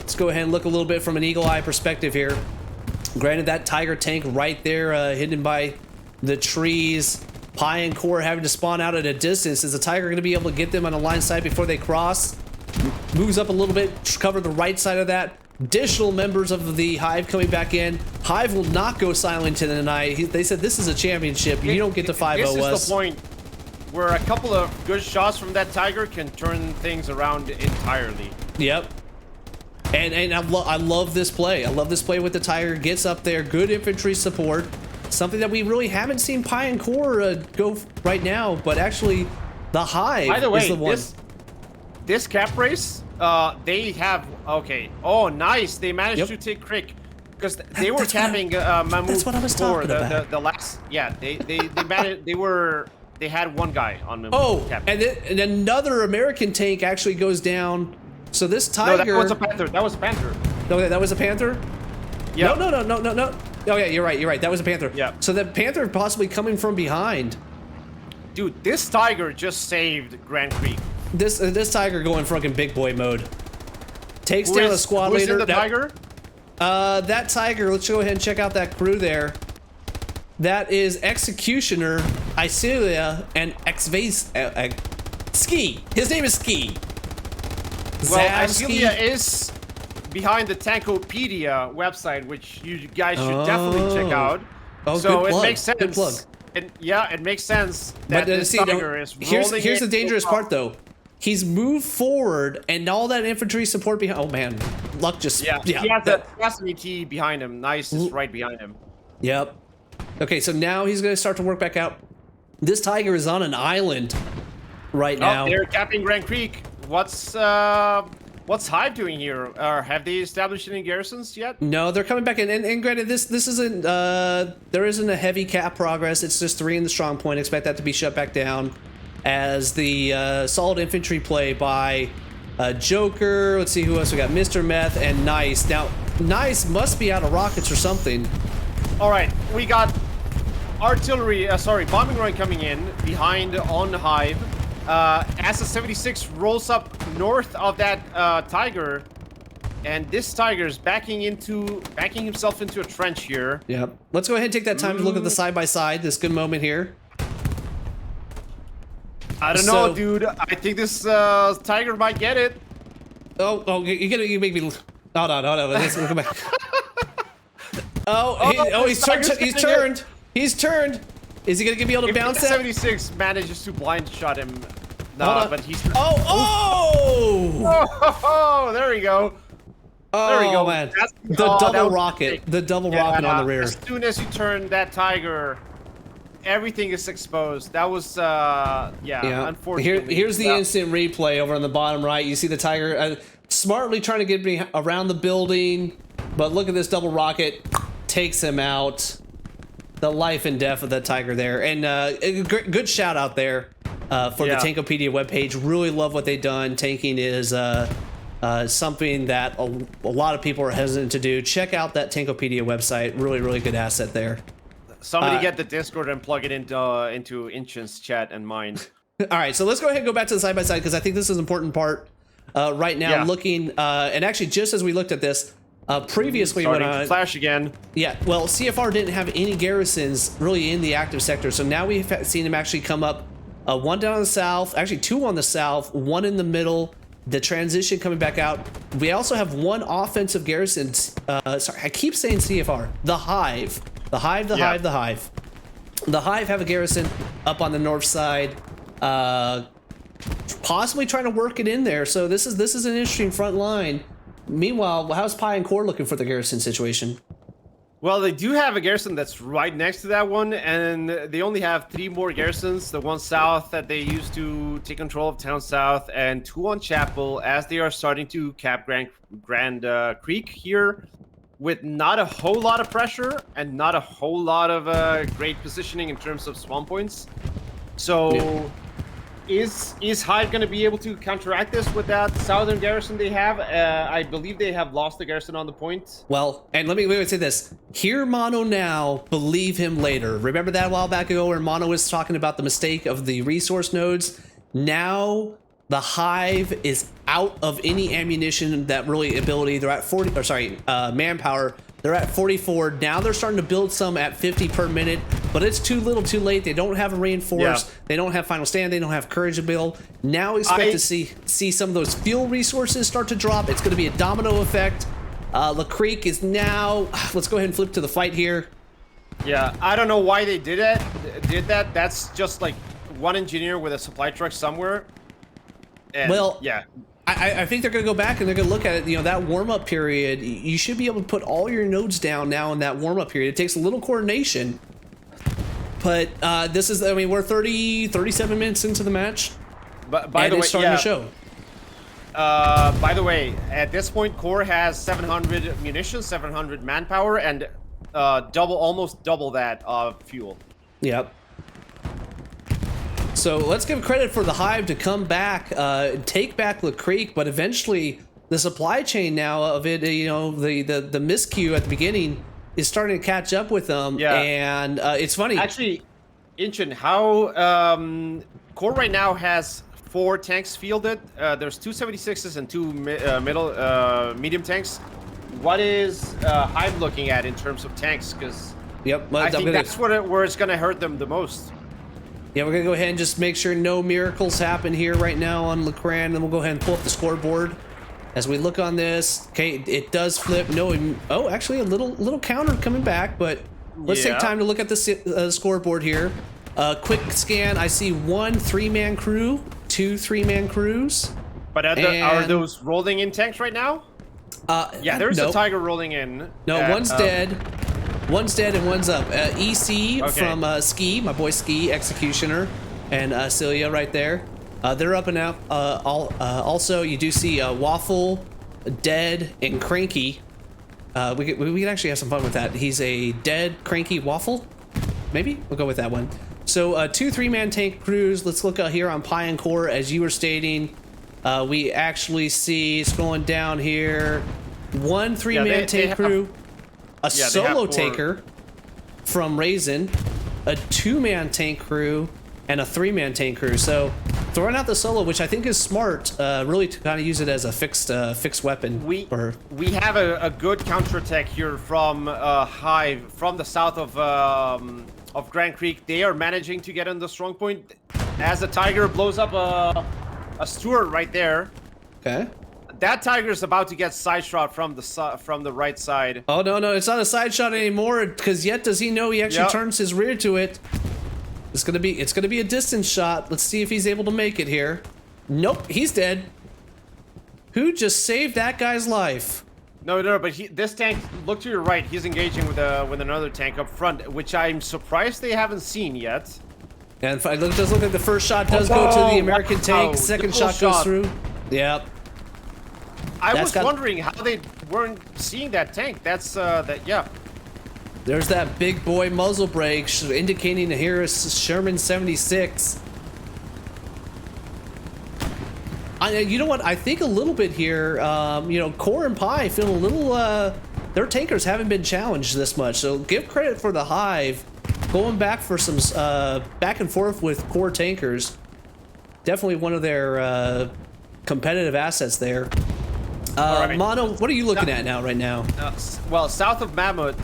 Let's go ahead and look a little bit from an eagle eye perspective here. Granted, that Tiger tank right there hidden by the trees Pi and Core having to spawn out at a distance. Is the Tiger going to be able to get them on a line side before they cross? Moves up a little bit, cover the right side of that. Additional members of the Hive coming back in. Hive will not go silent tonight. They said this is a championship. You don't get to 5-0 us. This is the point where a couple of good shots from that Tiger can turn things around entirely. Yep. And I love this play. I love this play with the Tiger. Gets up there. Good infantry support. Something that we really haven't seen Pi and Core go right now. But actually, the Hive By the way, is the one. This cap race, they have... Okay. Oh, nice. They managed to take Crick. Because they were capping Mahmoud. That's what I was talking about. The last... Yeah, they managed... They had one guy on Mahmoud. Oh, and another American tank actually goes down. So this Tiger... No, that was a Panther. That was a Panther. Okay, that was a Panther? Yeah. No. Oh, yeah, you're right. That was a Panther. Yeah. So the Panther possibly coming from behind. Dude, this Tiger just saved Grand Creek. This Tiger going fucking big boy mode. Takes down a squad leader. Who's in the Tiger? That Tiger, let's go ahead and check out that crew there. That is Executioner, Isilia, and Ski. His name is Ski. Well, Isilia is behind the Tankopedia website, which you guys should definitely check out. Oh, so good plug. It makes sense. Good plug. It makes sense that this Tiger is rolling. Here's the dangerous part, though. He's moved forward, and all that infantry support behind. Oh man, luck just. Yeah. He has the SMT behind him. Nice is right behind him. Yep. Okay, so now he's going to start to work back out. This Tiger is on an island right now. They're capping Grand Creek. What's Hive doing here? Have they established any garrisons yet? No, they're coming back in. And granted, this isn't there isn't a heavy cap progress. It's just 3 in the strong point. Expect that to be shut back down as the solid infantry play by Joker. Let's see who else we got. Mr. Meth and Nice. Now, Nice must be out of rockets or something. All right, we got artillery. Bombing run coming in behind on Hive. As the 76 rolls up north of that Tiger, and this Tiger is backing himself into a trench here. Yep. Let's go ahead and take that time to look at the side by side. This good moment here. I don't know, dude. I think this Tiger might get it. Oh, you make me. No. Let's come back. He's turned. Is he gonna be able to bounce that? 76 manages to blind shot him. No, but he's. Oh, there we go. There we go, man. The double rocket. The double rocket on the rear. As soon as you turn that Tiger, everything is exposed. That was, unfortunately. Here's the instant replay over on the bottom right. You see the Tiger smartly trying to get me around the building, but look at this double rocket. Takes him out. The life and death of that Tiger there. And a good shout out there for the Tankopedia webpage. Really love what they've done. Tanking is something that a lot of people are hesitant to do. Check out that Tankopedia website. Really good asset there. Somebody get the Discord and plug it into Inchin's chat and mine. All right, so let's go ahead and go back to the side by side because I think this is an important part right now. Looking and actually, just as we looked at this previously, when flash again. Yeah, well, CFR didn't have any garrisons really in the active sector, so now we've seen them actually come up. 1 down in the south, actually 2 on the south, 1 in the middle. The transition coming back out. We also have 1 offensive garrison. Sorry, I keep saying CFR. The Hive. The Hive. The Hive have a garrison up on the north side. Possibly trying to work it in there. So this is an interesting front line. Meanwhile, how's Pi and Core looking for the garrison situation? Well, they do have a garrison that's right next to that one, and they only have 3 more garrisons. The one south that they used to take control of town south, and 2 on Chapel, as they are starting to cap Grand Creek here, with not a whole lot of pressure and not a whole lot of great positioning in terms of spawn points. So, is Hive going to be able to counteract this with that southern garrison they have? I believe they have lost the garrison on the point. Well, and let me say this. Hear Mono now, believe him later. Remember that a while back ago where Mono was talking about the mistake of the resource nodes? Now, the Hive is out of any ammunition that really ability. They're at 40, or sorry, manpower They're at 44. Now they're starting to build some at 50 per minute, but it's too little too late. They don't have a reinforce. Yeah. They don't have final stand. They don't have courage to build. Now expect to see some of those fuel resources start to drop. It's going to be a domino effect. Le Creek is now, let's go ahead and flip to the fight here. Yeah, I don't know why they did that. That's just like one engineer with a supply truck somewhere. And well, yeah. I think they're going to go back and they're going to look at it. You know, that warm-up period, you should be able to put all your nodes down now in that warm-up period. It takes a little coordination. But this is, I mean, we're 37 minutes into the match. But by the way, it's starting to show. By the way, at this point, Core has 700 munitions, 700 manpower, and almost double that of fuel. Yep. So let's give credit for the Hive to come back, take back Le Creek, but eventually the supply chain now of it, you know, the miscue at the beginning is starting to catch up with them. Yeah. And it's funny. Actually, Inchin, how Core right now has 4 tanks fielded. There's 2 76s and 2 medium tanks. What is Hive looking at in terms of tanks? Because yep, well, I think that's where it's going to hurt them the most. Yeah, we're going to go ahead and just make sure no miracles happen here right now on Lecran, and then we'll go ahead and pull up the scoreboard. As we look on this, okay, it does flip. No, oh, actually a little counter coming back, but let's take time to look at the scoreboard here. Quick scan, I see 1 3-man crew, 2 3-man crews. But are those rolling in tanks right now? Yeah, there's a Tiger rolling in. No, one's dead. One's dead and one's up. EC from Ski, my boy Ski, Executioner, and Celia right there. They're up and out. Also, you do see Waffle, Dead, and Cranky. We can actually have some fun with that. He's a Dead, Cranky, Waffle. Maybe? We'll go with that one. So 2 3-man tank crews. Let's look out here on Pi and Core, as you were stating. We actually see, scrolling down here, 1 3-man tank crew. A solo taker from Raisin, a 2-man tank crew, and a 3-man tank crew. So throwing out the solo, which I think is smart, really to kind of use it as a fixed weapon. We have a good counterattack here from Hive from the south of Grand Creek. They are managing to get on the strong point as the Tiger blows up a Stewart right there. Okay. That Tiger is about to get side shot from the right side. Oh no, it's not a side shot anymore, because yet does he know he actually turns his rear to it. It's gonna be a distance shot. Let's see if he's able to make it here. Nope, he's dead. Who just saved that guy's life? No, but this tank, look to your right. He's engaging with another tank up front, which I'm surprised they haven't seen yet. And it does look like the first shot does go to the American tank. Second shot goes through. Yep. I was wondering how they weren't seeing that tank. That's yeah. There's that big boy muzzle brake indicating here is Sherman 76. You know what? I think a little bit here. You know, Core and Pi feel a little. Their tankers haven't been challenged this much, so give credit for the Hive going back for some back and forth with Core tankers. Definitely one of their competitive assets there. Right. Mono, what are you looking at right now? Well, south of Mammoth,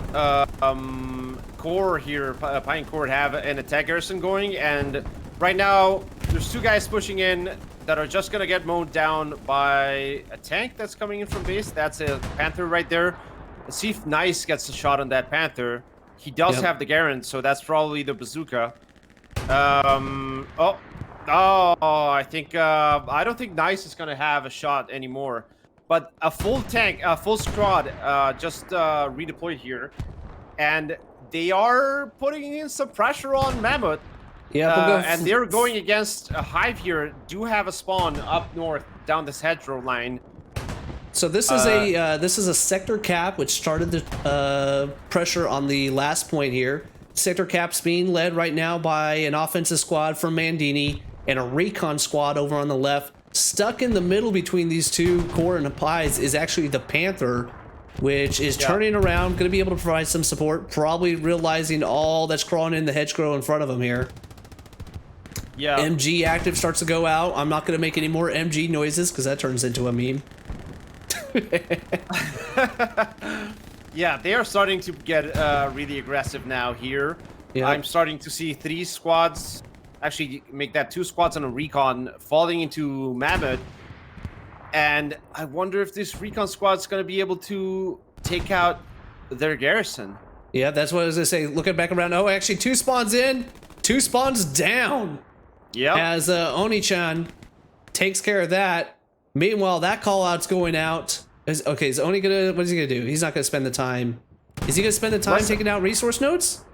Core here, Pi and Core have an attack garrison going, and right now there's 2 guys pushing in that are just gonna get mowed down by a tank that's coming in from base. That's a Panther right there. Let's see if Nice gets a shot on that Panther. He does have the Garand, so that's probably the bazooka. I think I don't think Nice is gonna have a shot anymore. But a full tank, a full squad, just redeployed here, and they are putting in some pressure on Mammoth. Yeah, and they're going against a Hive here. Do have a spawn up north down this hedgerow line. So this is a sector cap, which started the pressure on the last point here. Sector cap's being led right now by an offensive squad from Mandini and a recon squad over on the left. Stuck in the middle between these 2 Core and Pies is actually the Panther, which is turning around, going to be able to provide some support, probably realizing all that's crawling in the hedgerow in front of him here. Yeah. MG active starts to go out. I'm not going to make any more MG noises because that turns into a meme. Yeah, they are starting to get really aggressive now here. Yeah. I'm starting to see 3 squads, actually make that 2 squads on a recon, falling into Mammoth. And I wonder if this recon squad's going to be able to take out their garrison. Yeah, that's what I was gonna say. Looking back around, oh, actually 2 spawns in, 2 spawns down. Yep. As Oni-chan takes care of that. Meanwhile, that call out's going out. Okay, is Oni gonna, what is he gonna do? He's not gonna spend the time. Is he gonna spend the time taking out resource nodes?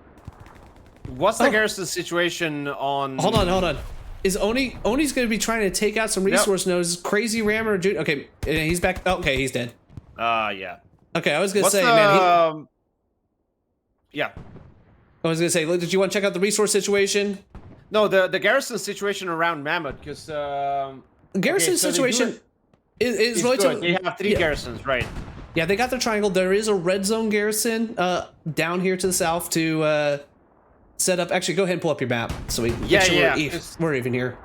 What's the garrison situation on... Hold on. Is Oni's gonna be trying to take out some resource nodes. Crazy Rammer, dude. Okay, he's back. Okay, he's dead. Yeah. Okay, I was gonna say, man. Yeah. I was gonna say, look, did you want to check out the resource situation? No, the garrison situation around Mammoth, because garrison situation is relatively. They have 3 garrisons, right? Yeah, they got their triangle. There is a red zone garrison down here to the south to set up. Actually, go ahead and pull up your map so we make sure we're even here.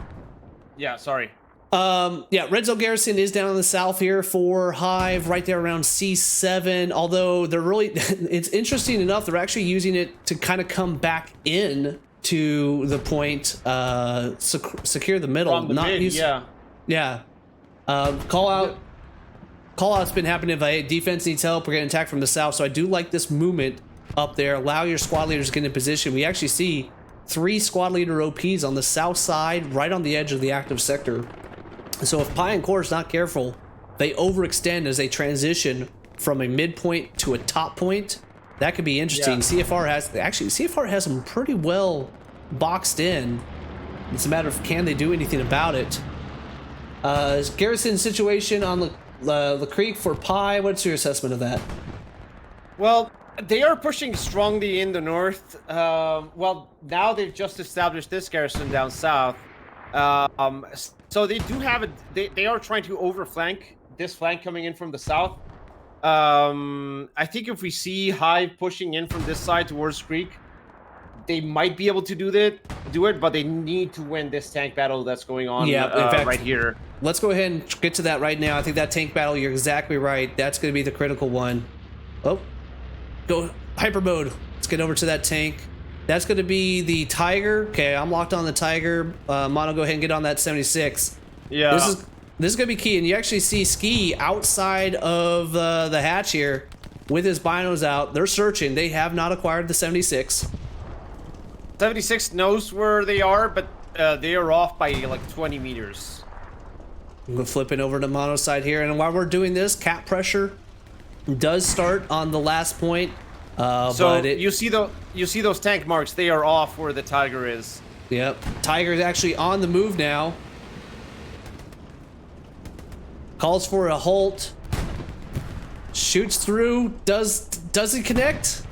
Yeah, sorry. Yeah, red zone garrison is down in the south here for Hive, right there around C7. Although they're really, it's interesting enough, they're actually using it to kind of come back in to the point, secure the middle, yeah. Call out's been happening. If a defense needs help, we're getting attacked from the south. So I do like this movement up there. Allow your squad leaders to get in position. We actually see 3 squad leader OPs on the south side, right on the edge of the active sector. So if Pi and Core is not careful, they overextend as they transition from a midpoint to a top point. That could be interesting. Yeah. CFR has them pretty well boxed in. It's a matter of can they do anything about it. Garrison situation on the creek for Pi. What's your assessment of that? Well, they are pushing strongly in the north. Well, now they've just established this garrison down south. So they do have it. They are trying to overflank this flank coming in from the south. I think if we see Hive pushing in from this side towards Creek, they might be able to do it, but they need to win this tank battle that's going on. Yeah, in fact, right here. Let's go ahead and get to that right now. I think that tank battle, you're exactly right. That's going to be the critical one. Oh, go hyper mode. Let's get over to that tank. That's going to be the Tiger. Okay, I'm locked on the Tiger. Mono, go ahead and get on that 76. Yeah. This is going to be key. And you actually see Ski outside of the hatch here with his binos out. They're searching. They have not acquired the 76. 76 knows where they are, but they are off by like 20 meters. We're flipping over to Mono side here. And while we're doing this, cap pressure does start on the last point. So you see those tank marks, they are off where the Tiger is. Yep. Tiger is actually on the move now. Calls for a halt. Shoots through. Does he connect?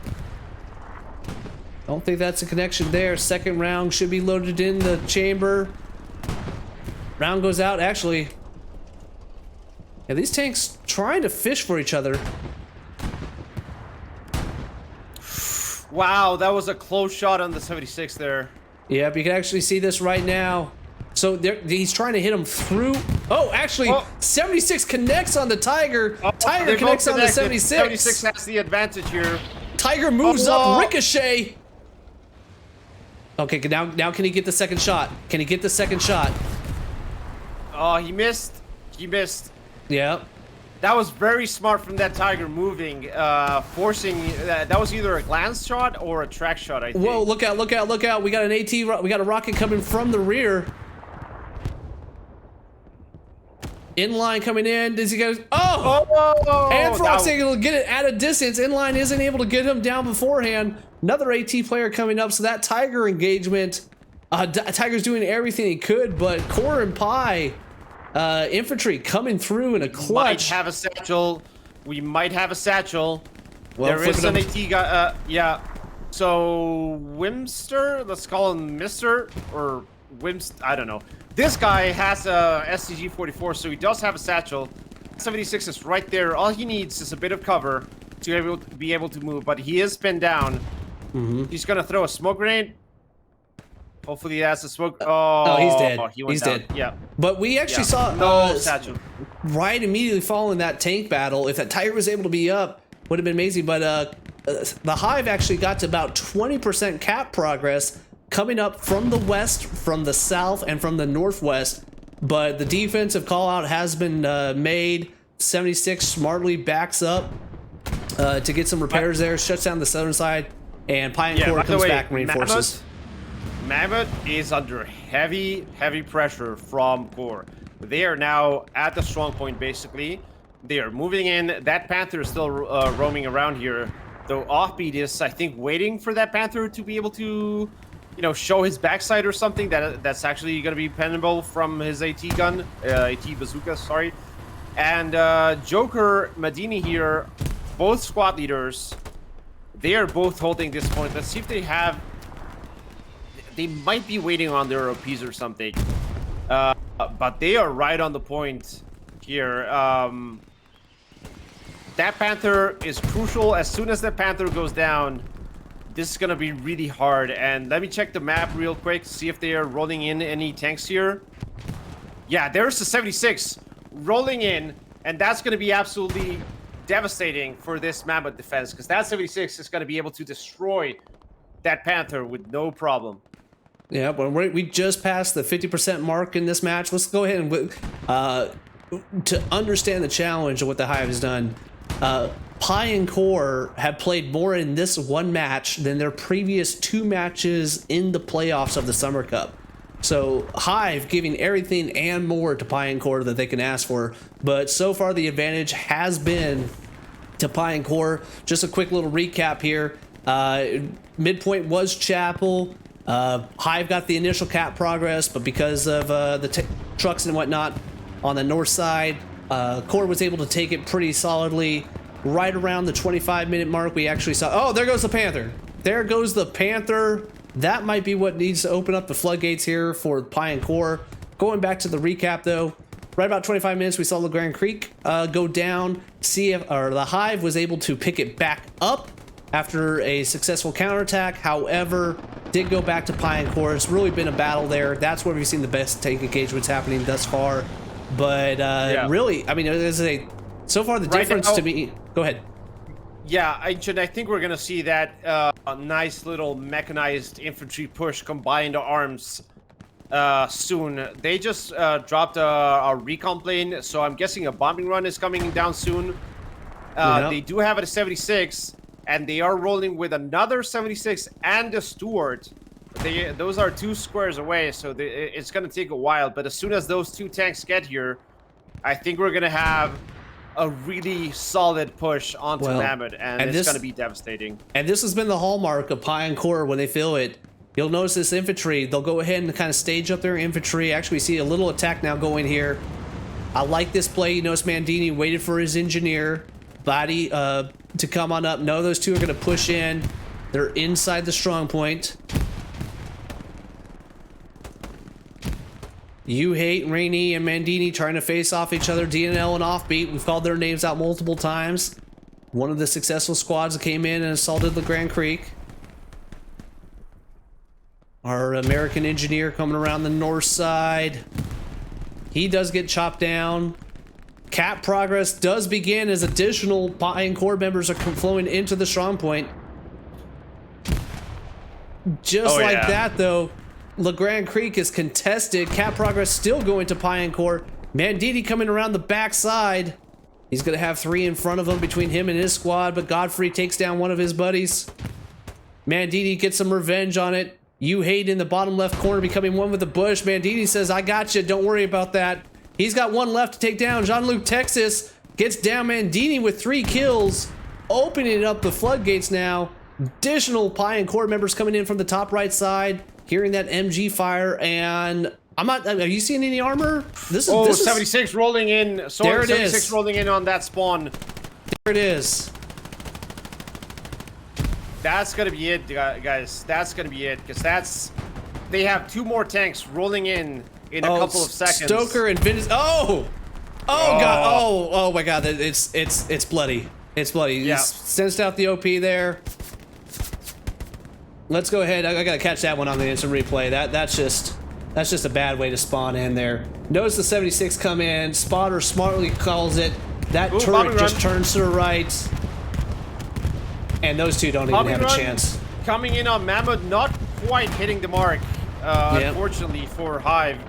Don't think that's a connection there. Second round should be loaded in the chamber. Round goes out. Actually, yeah, these tanks trying to fish for each other. Wow, that was a close shot on the 76 there. Yep, you can actually see this right now. So he's trying to hit him through. Oh, actually, 76 connects on the Tiger. Tiger connects on the 76. 76 has the advantage here. Tiger moves up, ricochet. Okay, now can he get the second shot? Can he get the second shot? Oh, he missed. He missed. Yeah. That was very smart from that Tiger moving, forcing. That was either a glance shot or a track shot, I think. Whoa, look out, look out, look out. We got an AT, we got a rocket coming from the rear. Inline coming in. Does he go? Oh! Anthrox able to get it at a distance. Inline isn't able to get him down beforehand. Another AT player coming up. So that Tiger engagement, Tiger's doing everything he could, but Core and Pi, infantry coming through in a clutch. Might have a satchel. We might have a satchel. Well, there is an AT guy. Yeah. So Wimster, let's call him Mister or Wimst. I don't know. This guy has a SCG-44, so he does have a satchel. 76 is right there. All he needs is a bit of cover to be able to move, but he is pinned down. He's gonna throw a smoke grenade. Hopefully he has a smoke. Oh, he's dead. He's dead. Yeah. But we actually saw no satchel. Right immediately following that tank battle. If that Tiger was able to be up, would have been amazing. But the Hive actually got to about 20% cap progress coming up from the west, from the south, and from the northwest. But the defensive call out has been made. 76 smartly backs up to get some repairs there, shuts down the southern side, and Pie and Core comes back and reinforces. Mammoth is under heavy pressure from Core. They are now at the strong point, basically. They are moving in. That Panther is still roaming around here. Though Offbeat is, I think, waiting for that Panther to be able to, you know, show his backside or something that's actually going to be dependable from his AT gun, AT bazooka, sorry. And Joker, Madini here, both squad leaders, they are both holding this point. Let's see if they have... They might be waiting on their OPs or something. But they are right on the point here. That Panther is crucial. As soon as that Panther goes down, this is going to be really hard. And let me check the map real quick to see if they are rolling in any tanks here. Yeah, there's the 76 rolling in. And that's going to be absolutely devastating for this Mammoth defense, because that 76 is going to be able to destroy that Panther with no problem. Yeah, but we just passed the 50% mark in this match. Let's go ahead and to understand the challenge of what the Hive has done. Pie and Core have played more in this one match than their previous 2 matches in the playoffs of the Summer Cup. So Hive giving everything and more to Pie and Core that they can ask for. But so far the advantage has been to Pie and Core. Just a quick little recap here. Midpoint was Chapel. Hive got the initial cap progress, but because of the trucks and whatnot on the north side, Core was able to take it pretty solidly. Right around the 25-minute mark, we actually saw... Oh, there goes the Panther. There goes the Panther. That might be what needs to open up the floodgates here for Pie and Core. Going back to the recap, though, right about 25 minutes, we saw LeGrand Creek go down. The Hive was able to pick it back up after a successful counterattack. However, did go back to Pie and Core. It's really been a battle there. That's where we've seen the best tank engagements happening thus far. But really, I mean, so far the difference to me... Go ahead. Yeah, I think we're going to see that nice little mechanized infantry push combined arms soon. They just dropped a recon plane, so I'm guessing a bombing run is coming down soon. They do have a 76, and they are rolling with another 76 and a Stuart. Those are 2 squares away, so it's going to take a while. But as soon as those 2 tanks get here, I think we're going to have a really solid push onto Mammoth, and it's going to be devastating. And this has been the hallmark of Pie and Core when they feel it. You'll notice this infantry, they'll go ahead and kind of stage up their infantry. Actually, we see a little attack now going here. I like this play. You notice Mandini waited for his engineer body to come on up. No, those 2 are going to push in. They're inside the strong point. You Hate, Rainey, and Mandini trying to face off each other. DNL and Offbeat. We've called their names out multiple times. One of the successful squads that came in and assaulted LeGrand Creek. Our American engineer coming around the north side. He does get chopped down. Cap progress does begin as additional Pie and Core members are flowing into the strong point. Just that, though. LeGrand Creek is contested. Cap progress still going to Pie and Core. Mandini coming around the backside. He's going to have 3 in front of him between him and his squad, but Godfrey takes down one of his buddies. Mandini gets some revenge on it. You Hate in the bottom left corner becoming one with the bush. Mandini says, I got you. Don't worry about that. He's got 1 left to take down. Jean-Luc Texas gets down Mandini with 3 kills, opening up the floodgates now. Additional Pie and Core members coming in from the top right side. Hearing that MG fire, and I'm not... Have you seen any armor? This is 76 rolling in. Sorry, there it 76 is. Rolling in on that spawn. There it is. That's gonna be it, guys. That's gonna be it, because they have 2 more tanks rolling in a couple of seconds. Stoker and Vince. Oh god. Oh my god. It's bloody. It's bloody. Yeah. He's sensed out the OP there. Let's go ahead. I gotta catch that one on the instant replay. That's just a bad way to spawn in there. Notice the 76 come in. Spotter smartly calls it. That turret just turns to the right. And those two don't even have a chance. Coming in on Mammoth, not quite hitting the mark, unfortunately for Hive.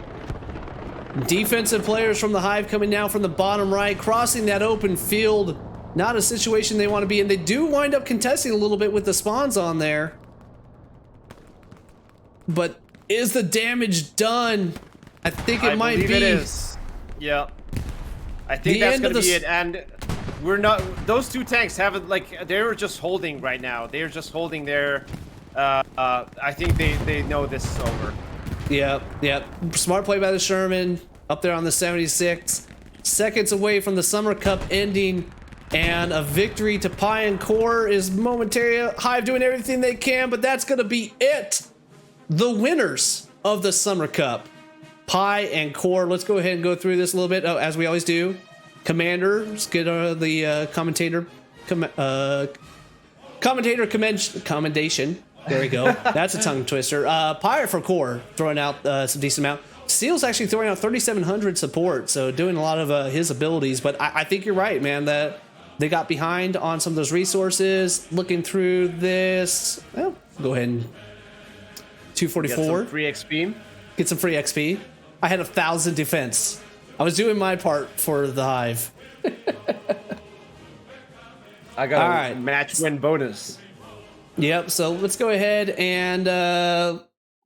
Defensive players from the Hive coming now from the bottom right, crossing that open field. Not a situation they want to be in. They do wind up contesting a little bit with the spawns on there. But is the damage done? I think it might be. It is. Yeah. I think that's going to be it. And we're not, those two tanks haven't, like, they're just holding right now. They're just holding their, I think they know this is over. Yeah, yeah. Smart play by the Sherman up there on the 76. Seconds away from the Summer Cup ending. And a victory to Pi and Core is momentary. Hive doing everything they can, but that's going to be it. The winners of the Summer Cup, Pi and Core. Let's go ahead and go through this a little bit, as we always do. Commander, let's get the commentator commendation. There we go. That's a tongue twister. Pirate for Core throwing out some decent amount. Seal's actually throwing out 3,700 support, so doing a lot of his abilities. But I think you're right, man, that they got behind on some of those resources. Looking through this, well, go ahead and 244. Get some free XP. Get some free XP. I had 1,000 defense. I was doing my part for the Hive. I got a match win bonus. Yep, so let's go ahead and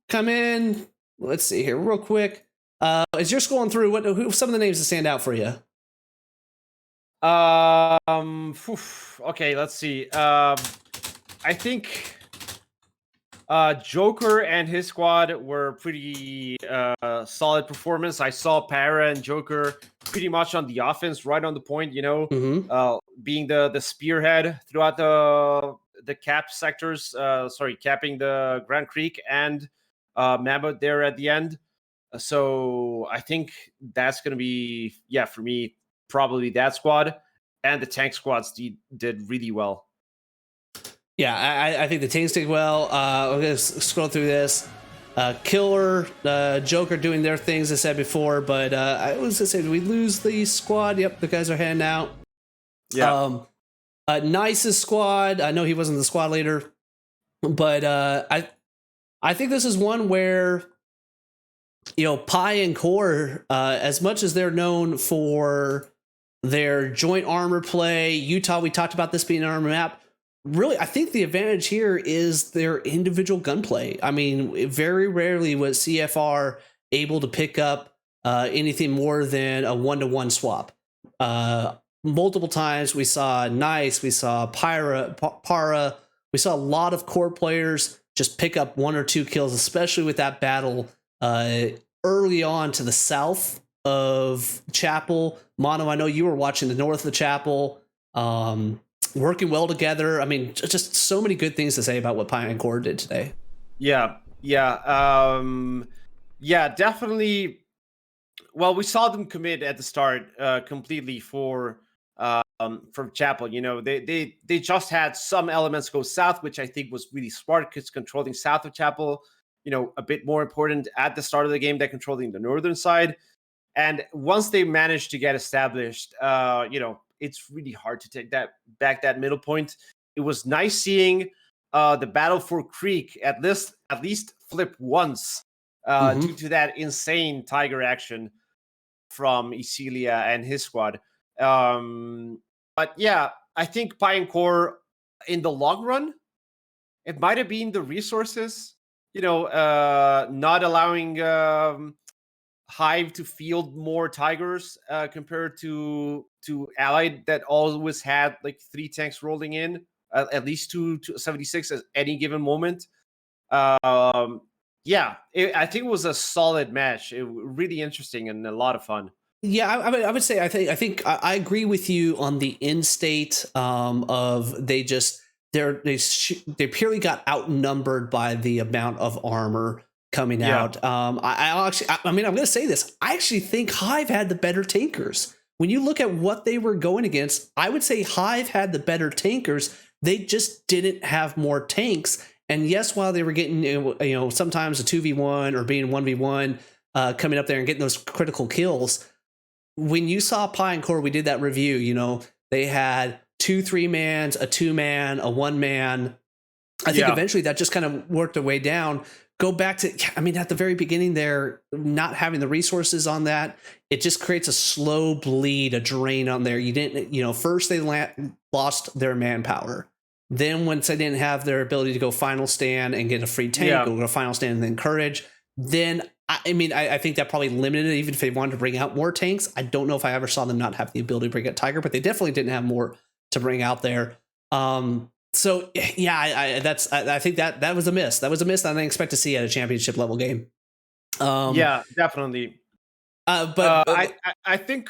come in. Let's see here real quick. As you're scrolling through, who some of the names that stand out for you? Okay, let's see. I think Joker and his squad were pretty solid performance. I saw Para and Joker pretty much on the offense, right on the point, you know, being the spearhead throughout the cap sectors, capping the Grand Creek and Mammoth there at the end. So I think that's going to be, for me, probably that squad. And the tank squads did really well. Yeah, I think the tanks did well. I'm going to scroll through this. Killer, Joker doing their things, I said before, but I was going to say, did we lose the squad? Yep, the guys are heading out. Yeah. Nice's squad, I know he wasn't the squad leader, but I think this is one where, you know, Pi and Core, as much as they're known for their joint armor play, Utah, we talked about this being an armor map. Really, I think the advantage here is their individual gunplay. I mean, very rarely was CFR able to pick up anything more than a 1-to-1 swap. Multiple times we saw Nice, we saw Para, we saw a lot of core players just pick up 1 or 2 kills, especially with that battle early on to the south of Chapel. Mono, I know you were watching the north of the Chapel. Working well together. I mean, just so many good things to say about what Pi and Core did today. Yeah, definitely. Well, we saw them commit at the start completely from Chapel. You know, they just had some elements go south, which I think was really smart because controlling south of Chapel, you know, a bit more important at the start of the game than controlling the northern side. And once they managed to get established, you know, it's really hard to take that middle point. It was nice seeing the battle for Creek at least flip once due to that insane Tiger action from Isilia and his squad. But yeah, I think Pi and Core in the long run, it might have been the resources, you know, not allowing Hive to field more Tigers compared to Allied that always had like 3 tanks rolling in, at least 276 at any given moment. I think it was a solid match. Really interesting and a lot of fun. Yeah, I would say I think I agree with you on the end state of they purely got outnumbered by the amount of armor coming out. I'm going to say this. I actually think Hive had the better tankers. When you look at what they were going against, I would say Hive had the better tankers. They just didn't have more tanks. And yes, while they were getting, you know, sometimes a 2v1 or being 1v1 coming up there and getting those critical kills, when you saw Pi and Core, we did that review, you know, they had 2 3-mans, a 2-man, a 1-man. I think eventually that just kind of worked their way down. Go back to, I mean, at the very beginning there, not having the resources on that, it just creates a slow bleed, a drain on there. You didn't, first they lost their manpower. Then once they didn't have their ability to go final stand and get a free tank, or go final stand and then courage, then I think that probably limited it, even if they wanted to bring out more tanks. I don't know if I ever saw them not have the ability to bring out Tiger, but they definitely didn't have more to bring out there. So yeah, I think that was a miss. That was a miss that I didn't expect to see at a championship level game. Yeah, definitely. But I think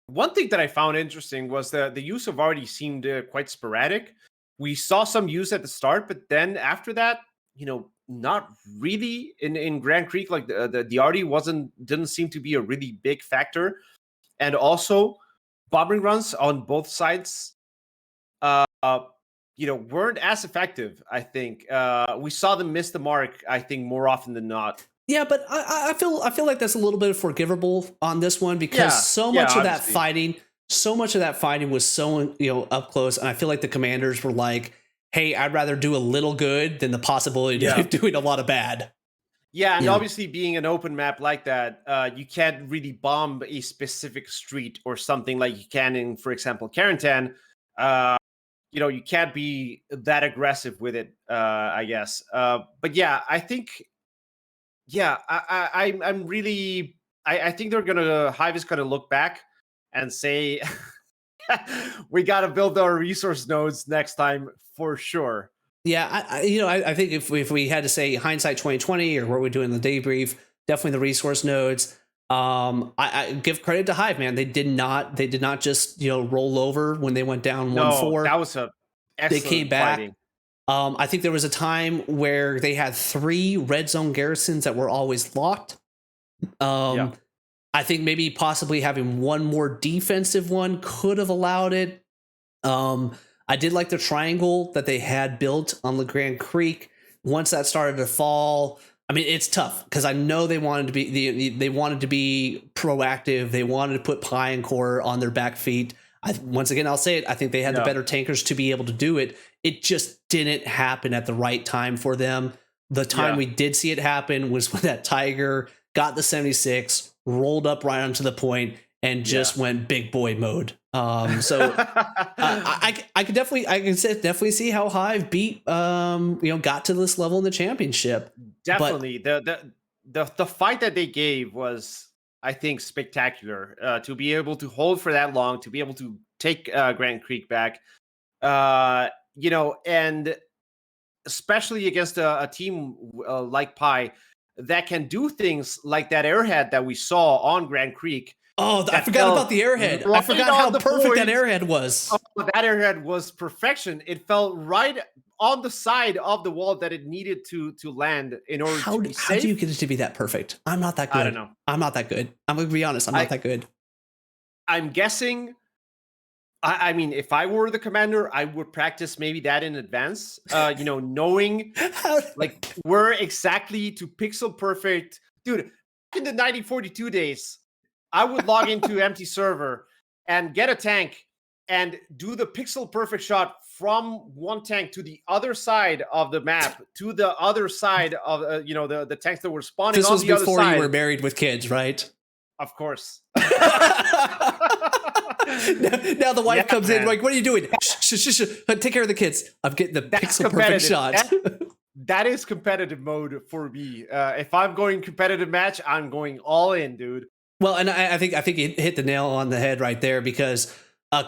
one thing that I found interesting was the use of Artie seemed quite sporadic. We saw some use at the start, but then after that, not really in Grand Creek. Like the Artie didn't seem to be a really big factor, and also bombing runs on both sides, weren't as effective. I think we saw them miss the mark, I think, more often than not. Yeah, but I feel like that's a little bit forgivable on this one, because so much of that fighting was so up close, and I feel like the commanders were like, hey, I'd rather do a little good than the possibility of doing a lot of bad. Yeah, and obviously being an open map like that, you can't really bomb a specific street or something like you can in, for example, Carentan. You can't be that aggressive with it, I guess. But yeah, I think, I'm really, I think HIVE is gonna look back and say, we got to build our resource nodes next time for sure. Yeah, I think if we had to say hindsight 2020 or what we're doing in the debrief, definitely the resource nodes. I give credit to HIVE, man. They did not just roll over when they went down 1-4. That was they came back. Fighting. I think there was a time where they had 3 red zone garrisons that were always locked. I think maybe possibly having one more defensive one could have allowed it. I did like the triangle that they had built on the Grand Creek. Once that started to fall, I mean, it's tough because I know they wanted to be proactive. They wanted to put Pi and Core on their back feet. Once again, I'll say it. I think they had the better tankers to be able to do it. It just didn't happen at the right time for them. The time we did see it happen was when that Tiger got the 76, rolled up right onto the point, and just went big boy mode. So I could definitely see how HIVE beat got to this level in the championship. Definitely, but the fight that they gave was, I think, spectacular. To be able to hold for that long, to be able to take Grand Creek back, and especially against a team like Pi that can do things like that airhead that we saw on Grand Creek. Oh, I forgot about the airhead. I forgot how perfect that airhead was. Oh, that airhead was perfection. It fell right on the side of the wall that it needed to land in order to be safe. How do you get it to be that perfect? I'm not that good. I don't know. I'm not that good. I'm going to be honest. I'm not that good. I'm guessing. I mean, if I were the commander, I would practice maybe that in advance. Knowing like where exactly to pixel perfect. Dude, in the 1942 days, I would log into empty server and get a tank and do the pixel perfect shot from one tank to the other side of the map, to the other side of the tanks that were spawning. This on was the other before side. You were married with kids, right? Of course. Now the wife comes in like, what are you doing? Shh. Take care of the kids. I'm getting the pixel perfect shot. That is competitive mode for me. If I'm going competitive match, I'm going all in, dude. Well, and I think you hit the nail on the head right there, because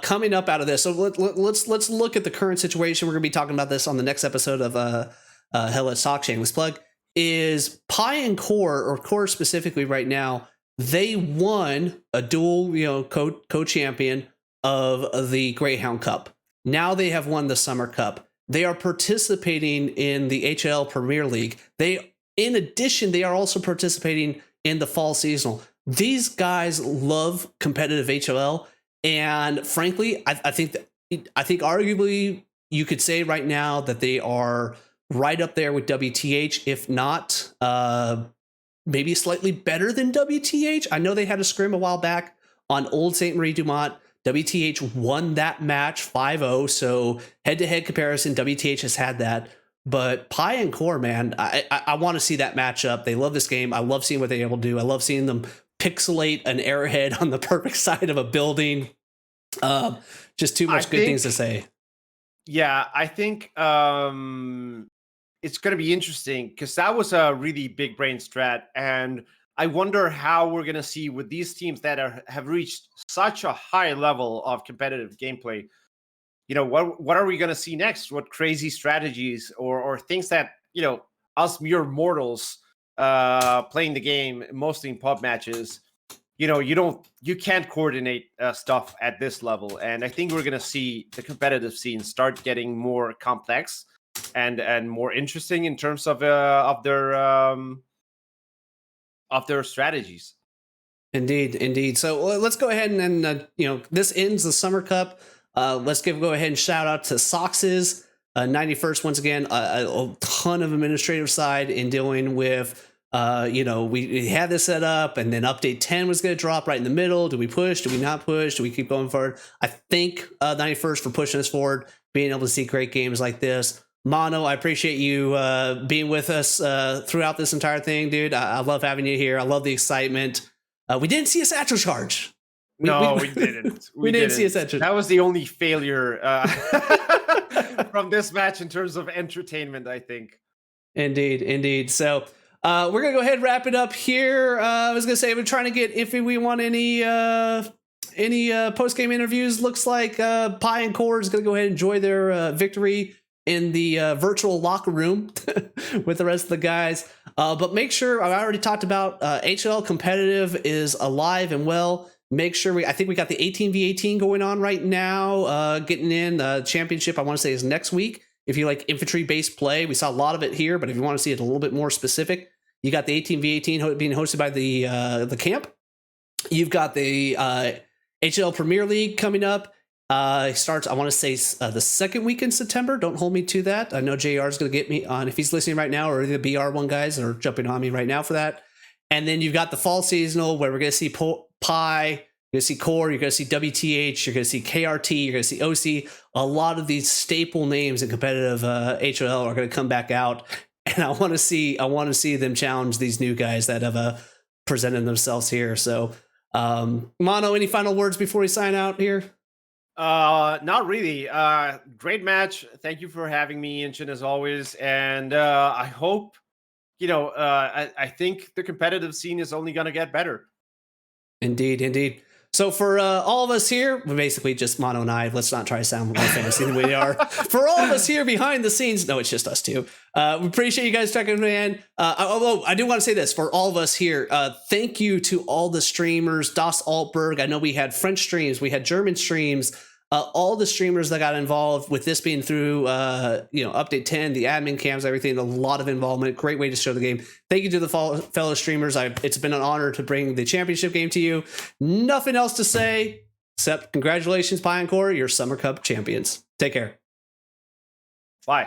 coming up out of this, so let's look at the current situation. We're going to be talking about this on the next episode of Hello Sock Shameless Plug. Is Pi and Core, or Core specifically right now, they won a dual co-champion of the Greyhound Cup. Now they have won the Summer Cup. They are participating in the HLL Premier League. In addition, they are also participating in the Fall Seasonal. These guys love competitive HLL, and frankly, I think arguably you could say right now that they are right up there with WTH, if not maybe slightly better than WTH. I know they had a scrim a while back on Old St. Marie Dumont. WTH won that match 5-0. So head-to-head comparison, WTH has had that. But Pi and Core, man, I want to see that matchup. They love this game. I love seeing what they're able to do. I love seeing them pixelate an arrowhead on the perfect side of a building. Just too much good things to say. Yeah, I think it's going to be interesting because that was a really big brain strat. And I wonder how we're going to see with these teams that have reached such a high level of competitive gameplay. What are we going to see next? What crazy strategies or things that, us mere mortals playing the game, mostly in pub matches, you can't coordinate stuff at this level. And I think we're going to see the competitive scene start getting more complex and more interesting in terms of their strategies. Indeed. So let's go ahead and this ends the Summer Cup. Let's go ahead and shout out to Sox's 91st once again. A ton of administrative side in dealing with. We had this set up, and then update 10 was going to drop right in the middle. Do we push? Do we not push? Do we keep going forward? I think 91st for pushing us forward, being able to see great games like this. Mono, I appreciate you being with us throughout this entire thing, dude. I love having you here. I love the excitement. We didn't see a satchel charge. We didn't. We didn't see a satchel. That was the only failure from this match in terms of entertainment, I think. Indeed. So we're going to go ahead and wrap it up here. I was going to say, we're trying to get if we want any post-game interviews. Looks like Pi and Core is going to go ahead and enjoy their victory in the virtual locker room with the rest of the guys. But make sure, I already talked about HLL Competitive is alive and well. Make sure I think we got the 18v18 going on right now, getting in the championship. I want to say is next week. If you like infantry-based play, we saw a lot of it here, but if you want to see it a little bit more specific, you got the 18v18 being hosted by the camp. You've got the HLL Premier League coming up. It starts, I want to say, the second week in September. Don't hold me to that. I know JR is going to get me on if he's listening right now, or the BR1 guys are jumping on me right now for that. And then you've got the fall seasonal where we're going to see Pi, you're going to see Core, you're going to see WTH, you're going to see KRT, you're going to see OC. A lot of these staple names in competitive HLL are going to come back out, and I want to see them challenge these new guys that have presented themselves here. So, Mono, any final words before we sign out here? Not really. Great match. Thank you for having me, Inchin, as always. And I hope, I think the competitive scene is only going to get better. Indeed. So for all of us here, we're basically just Mono and I. Let's not try to sound more fancy than we are. For all of us here behind the scenes, no, it's just us two. We appreciate you guys checking in. Although I do want to say this, for all of us here, thank you to all the streamers, Das Altberg. I know we had French streams, we had German streams. All the streamers that got involved with this being through, update 10, the admin cams, everything, a lot of involvement. Great way to show the game. Thank you to the fellow streamers. It's been an honor to bring the championship game to you. Nothing else to say except congratulations, Pi and Core, you're Summer Cup champions. Take care. Bye.